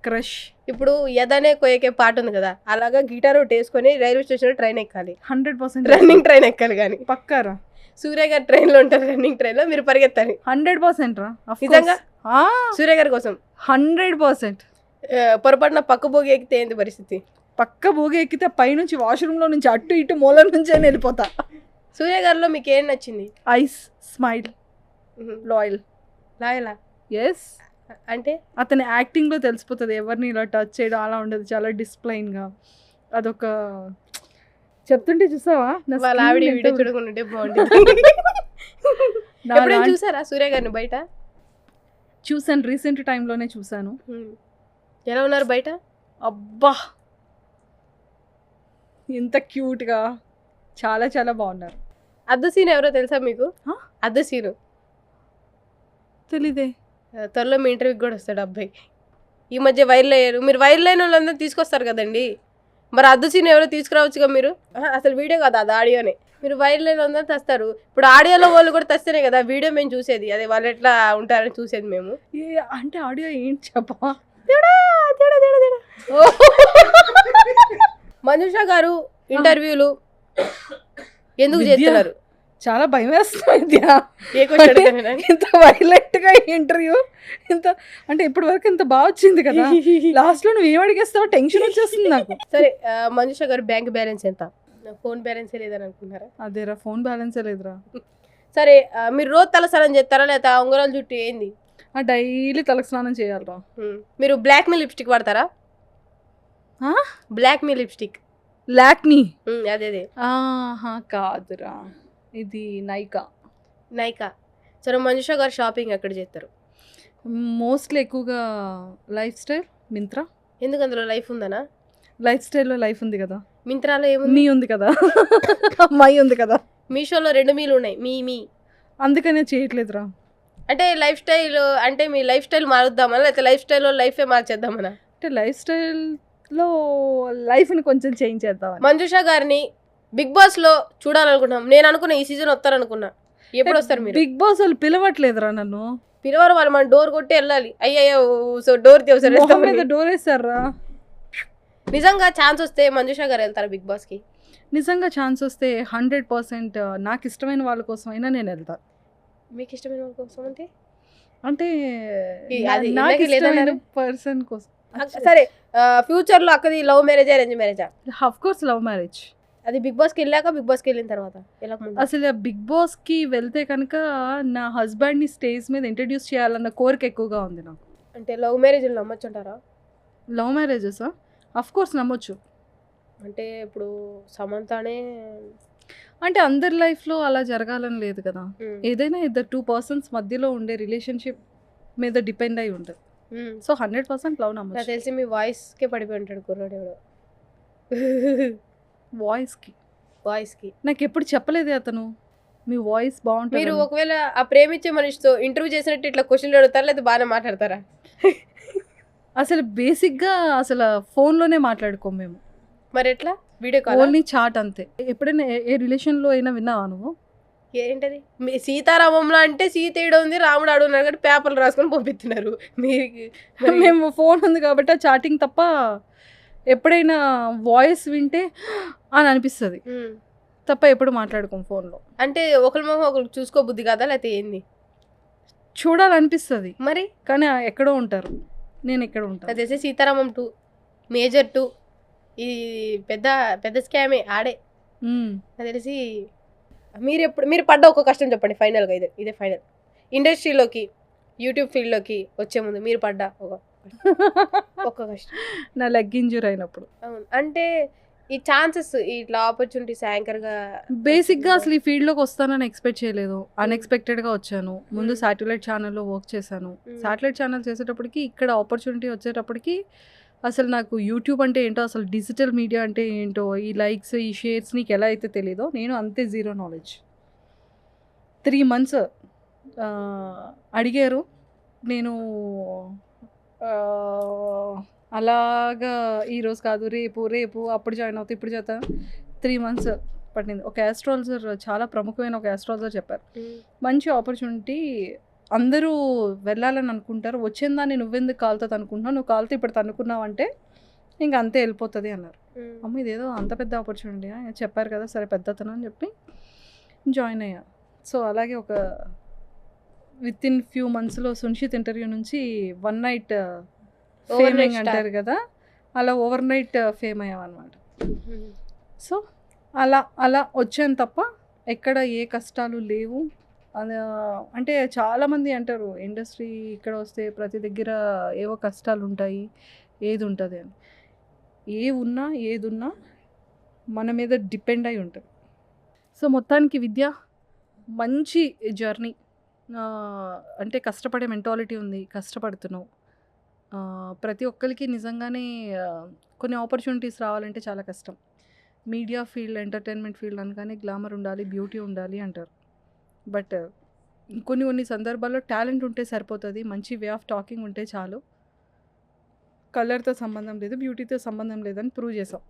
క్రష్. ఇప్పుడు ఎదనే కొయ్యకే పాట ఉంది కదా, అలాగా గిటార్ ఒకటి వేసుకొని రైల్వే స్టేషన్ ట్రైన్ ఎక్కాలి, 100% రన్నింగ్ ట్రైన్ ఎక్కాలి. కానీ పక్కారా, సూర్య గారు ట్రైన్ లో ఉంటారు, రన్నింగ్ ట్రైన్ లో మీరు పరిగెత్తాలి 100% రా. నిజంగా? సూర్య గారి కోసం 100%. పొరపాటున పక్క భోగి ఎక్కితే ఏంటి పరిస్థితి? పక్క భోగి ఎక్కితే పైనుంచి వాష్రూమ్ లో నుంచి అటు ఇటు మూల నుంచి అయినా వెళ్ళిపోతా. సూర్య గారిలో మీకు ఏం నచ్చింది? Eyes, smile, loyal. లాయలా ఎస్, అంటే అతని యాక్టింగ్ లో తెలిసిపోతుంది ఎవరిని ఇలా టచ్ చేయడం అలా ఉండదు, చాలా డిస్ప్లైన్ గా. అదొక చెప్తుంటే చూసావా, నా వాళ్ళ skin ఆవిడ ఎంత వీడియో చూడకుంటే బాగుంటుంది. నా ఎప్పుడైనా లాంటి- చూసారా సూర్య గారిని బయట? చూసాను, రీసెంట్ టైంలోనే చూసాను. ఎలా ఉన్నారు బయట? అబ్బా ఎంత క్యూట్ గా, చాలా చాలా బాగున్నారు. అద్దు సీన్ ఎవరో తెలుసా మీకు? హా? అద్దు సీను తెలీదే. త్వరలో మీ ఇంటర్వ్యూకి కూడా వస్తాడు అబ్బాయి. ఈ మధ్య వైరల్ అయ్యారు. మీరు వైరల్ అయిన వాళ్ళందరూ తీసుకొస్తారు కదండి, మరి అద్దు సీన్ ఎవరో తీసుకురావచ్చుగా మీరు. అసలు వీడియో కాదు, అది ఆడియోనే. మీరు వైరల్ అయిన వాళ్ళందరూ తెస్తారు. ఇప్పుడు ఆడియోలో వాళ్ళు కూడా తెస్తేనే కదా వీడియో మేము చూసేది, అదే వాళ్ళు ఎట్లా ఉంటారని చూసేది మేము. అంటే ఆడియో ఏంటి చెప్పా. మనూష గారు ఇంటర్వ్యూలు ఎందుకు విద్య. చేస్తున్నారు? చాలా భయం వేస్తుంది. ఏ క్వశ్చన్ అడుగుతాను? ఇంత వైలెంట్ గా ఇంటర్వ్యూ, ఇంత అంటే ఇప్పటి వరకు ఇంత బాగా వచ్చింది కదా, లాస్ట్ లో నువ్వు ఏం అడిగేస్తావు, టెన్షన్ వచ్చేస్తుంది నాకు. సరే మనూష గారు బ్యాంక్ బ్యాలెన్స్ ఎంత? ఫోన్ బ్యాలెన్స్ లేదని అనుకుంటున్నారా? అదేరా, ఫోన్ బ్యాలెన్సే లేదురా. సరే మీరు రోజు తలస్నానం చేస్తారా లేదా ఉంగరాలు జుట్టు ఏంది? డైలీ తలకు స్నానం చేయాలరా. మీరు బ్లాక్ మీ లిప్స్టిక్ వాడతారా? బ్లాక్ మీ లిప్స్టిక్ లాక్మీ. అదే అదే ఆహా కాదురా, ఇది నైకా. నైకా. సరే మనూష గారు షాపింగ్ ఎక్కడ చేస్తారు? మోస్ట్లీ ఎక్కువగా లైఫ్ స్టైల్, మింత్రా. ఎందుకు అందులో లైఫ్ ఉందనా? లైఫ్ స్టైల్లో లైఫ్ ఉంది కదా, మింత్రాలో ఏముంది? మీ ఉంది కదా, మై ఉంది కదా, మీషోలో 2 మీలు ఉన్నాయి, మీ అందుకనే చేయట్లేదురా. అంటే లైఫ్ స్టైల్ అంటే మీ లైఫ్ స్టైల్ మారుద్దామనా లేకపోతే లైఫ్ స్టైల్లో లైఫే మార్చేద్దామనా? అంటే లైఫ్ స్టైల్లో లైఫ్ని కొంచెం చేంజ్ చేద్దామని. మంజుష గారిని బిగ్ బాస్ లో చూడాలనుకుంటున్నాం. నేను అనుకున్నా ఈ సీజన్ వస్తారనుకున్నా. ఎప్పుడు వస్తారు మీరు? బిగ్ బాస్ వాళ్ళు పిలవట్లేదురా నన్ను. పిలవరు వాళ్ళు, మన డోర్ కొట్టి వెళ్ళాలి. అయ్యో సో డోర్ మొహం మీద డోర్ వేస్తారా. నిజంగా ఛాన్స్ వస్తే మంజుష గారు వెళ్తారా బిగ్ బాస్ కి? నిజంగా ఛాన్స్ వస్తే 100% నాకు ఇష్టమైన వాళ్ళ కోసం అయినా నేను వెళ్తా. మీకు ఇష్టమైన వాళ్ళ కోసం అంటే అంటే అది నాకు ఇందాకే ఇష్టమైన లేదన్నారు. పర్సన్ కోసం. సరే ఫ్యూచర్ లో అక్కది లవ్ మ్యారేజ్ అరేంజ్ మ్యారేజా? Of course love marriage. అది బిగ్ బాస్ కి వెళ్ళాక, బిగ్ బాస్ కి వెళ్ళిన తర్వాత ఎలా ముందు? అసలు బిగ్ బాస్ కి వెళ్తే కనుక నా హస్బెండ్ ని స్టేజ్ మీద ఇంట్రడ్యూస్ చేయాలన్న కోరిక ఎక్కువగా ఉంది నాకు. అంటే లవ్ మ్యారేజ్ నమ్మొచ్చు అంటారా? లవ్ మ్యారేజెస్ ఆఫ్ కోర్స్ నమ్మొచ్చు. అంటే ఇప్పుడు సమంతానే అంటే అందరి లైఫ్లో అలా జరగాలని లేదు కదా, ఏదైనా ఇద్దరు 2 పర్సన్స్ మధ్యలో ఉండే రిలేషన్షిప్ మీద డిపెండ్ అయి ఉంటుంది. సో 100% లవ్ నాకు నమ్మొచ్చు. తెలిసి మీ వాయిస్ కే పడిపోయి ఉంటాడు కుర్రాడు ఎవడో. వాయిస్కి వాయిస్ కి నాకు ఎప్పుడు చెప్పలేదే అతను మీ వాయిస్ మీరు బాగుంటుంది. ఒకవేళ ఆ ప్రేమించే మనిషితో ఇంటర్వ్యూ చేసినట్టు ఇట్లా క్వశ్చన్లు అడుగుతారా లేదా బాగానే మాట్లాడతారా? అసలు బేసిక్గా అసలు ఫోన్లోనే మాట్లాడుకోం మేము, మరి ఎట్లా వీడియో కాల్? ఓన్లీ చాట్ అంతే. ఎప్పుడైనా ఏ రిలేషన్లో అయినా విన్నావా నువ్వు? ఏంటది? మీ సీతారామంలో అంటే సీత ఈడ ఉంది, రాముడు ఆడు ఉన్నాడు కాబట్టి పేపర్లు రాసుకొని పంపిస్తున్నారు మీరు. మేము ఫోన్ ఉంది కాబట్టి చాటింగ్ తప్ప ఎప్పుడైనా వాయిస్ వింటే అని అనిపిస్తుంది తప్ప ఎప్పుడు మాట్లాడుకోం ఫోన్లో. అంటే ఒకరి మొహం ఒకరు చూసుకోబుద్ధి కదా లేకపోతే ఏంది? చూడాలనిపిస్తుంది మరి కానీ ఎక్కడో ఉంటారు, నేను ఎక్కడ ఉంటాను. అది తెలిసి సీతారామం 2 మేజర్ 2 ఇది పెద్ద పెద్ద స్కామే ఆడే. నాకు తెలిసి మీరు పడ్డ ఒక కష్టం చెప్పండి ఫైనల్గా. ఇదే ఫైనల్. ఇండస్ట్రీలోకి యూట్యూబ్ ఫీల్డ్లోకి వచ్చే ముందు మీరు పడ్డ ఒక కష్టం. నా లెగ్ ఇంజూర్ అయినప్పుడు. అవును, అంటే ఈ ఛాన్సెస్ ఇట్లా ఆపర్చునిటీస్ యాంకర్గా బేసిక్గా అసలు ఈ ఫీల్డ్లోకి వస్తానని ఎక్స్పెక్ట్ చేయలేదు, అన్ఎక్స్పెక్టెడ్గా వచ్చాను. ముందు శాటిలైట్ ఛానల్లో వర్క్ చేశాను. శాటిలైట్ ఛానల్ చేసేటప్పటికి ఇక్కడ ఆపర్చునిటీ వచ్చేటప్పటికి అసలు నాకు యూట్యూబ్ అంటే ఏంటో, అసలు డిజిటల్ మీడియా అంటే ఏంటో, ఈ లైక్స్ ఈ షేర్స్ నీకు ఎలా అయితే తెలీదో నేను అంతే జీరో నాలెడ్జ్. 3 months అడిగారు. నేను అలాగా ఈరోజు కాదు, రేపు అప్పుడు జాయిన్ అవుతా, ఇప్పుడు చేస్తా. 3 months పట్టింది. ఒక ఆస్ట్రాలజర్, చాలా ప్రముఖమైన ఒక ఆస్ట్రాలజర్ చెప్పారు, మంచి ఆపర్చునిటీ, అందరూ వెళ్ళాలని అనుకుంటారు, వచ్చిన దాన్ని నువ్వెందుకు కాలుతుంది అనుకుంటున్నావు, నువ్వు కాలుతో ఇప్పుడు తనుకున్నావు అంటే ఇంక అంతే వెళ్ళిపోతుంది అన్నారు. అమ్మ ఇదేదో అంత పెద్ద ఆపర్చునిటీ చెప్పారు కదా, సరే పెద్దతను అని చెప్పి జాయిన్ అయ్యా. సో అలాగే ఒక వితిన్ ఫ్యూ మంత్స్లో సున్షిత్ ఇంటర్వ్యూ నుంచి 1 night ఫేమింగ్ అంటారు కదా, అలా ఓవర్ నైట్ ఫేమ్ అయ్యామన్నమాట. సో అలా వచ్చాను తప్ప ఎక్కడ ఏ కష్టాలు లేవు. అంటే చాలామంది అంటారు ఇండస్ట్రీ ఇక్కడ వస్తే ప్రతి దగ్గర ఏవో కష్టాలు ఉంటాయి, ఏది ఉంటుంది అని. ఏదున్నా మన మీద డిపెండ్ అయి ఉంటుంది. సో మొత్తానికి విద్య మంచి జర్నీ. అంటే కష్టపడే మెంటాలిటీ ఉంది, కష్టపడుతున్నావు. ప్రతి ఒక్కరికి నిజంగానే కొన్ని ఆపర్చునిటీస్ రావాలంటే చాలా కష్టం. మీడియా ఫీల్డ్, ఎంటర్టైన్మెంట్ ఫీల్డ్ అనగానే గ్లామర్ ఉండాలి, బ్యూటీ ఉండాలి అంటారు. బట్ కొన్ని సందర్భాల్లో టాలెంట్ ఉంటే సరిపోతుంది, మంచి వే ఆఫ్ టాకింగ్ ఉంటే చాలు. కలర్తో సంబంధం లేదు, బ్యూటీతో సంబంధం లేదని ప్రూవ్ చేసాం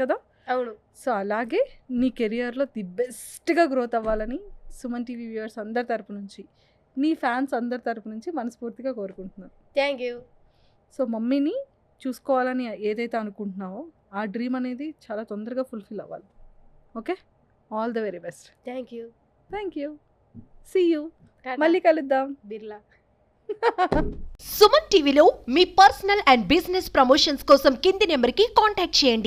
కదా. అవును. సో అలాగే నీ కెరియర్లో ది బెస్ట్గా గ్రోత్ అవ్వాలని సుమన్ టీవీ వ్యూవర్స్ అందరి తరపు నుంచి, నీ ఫ్యాన్స్ అందరి తరపు నుంచి మనస్ఫూర్తిగా కోరుకుంటున్నాను. Thank you. సో మమ్మీని చూసుకోవాలని ఏదైతే అనుకుంటున్నావో ఆ డ్రీమ్ అనేది చాలా తొందరగా ఫుల్ఫిల్ అవ్వాలి. Okay, all the very best. Thank you. See you, మళ్ళీ కలుద్దాం. బిర్లా. సుమన్ టీవీలో మీ పర్సనల్ అండ్ బిజినెస్ ప్రమోషన్స్ కోసం కింది నెంబర్కి కాంటాక్ట్ చేయండి.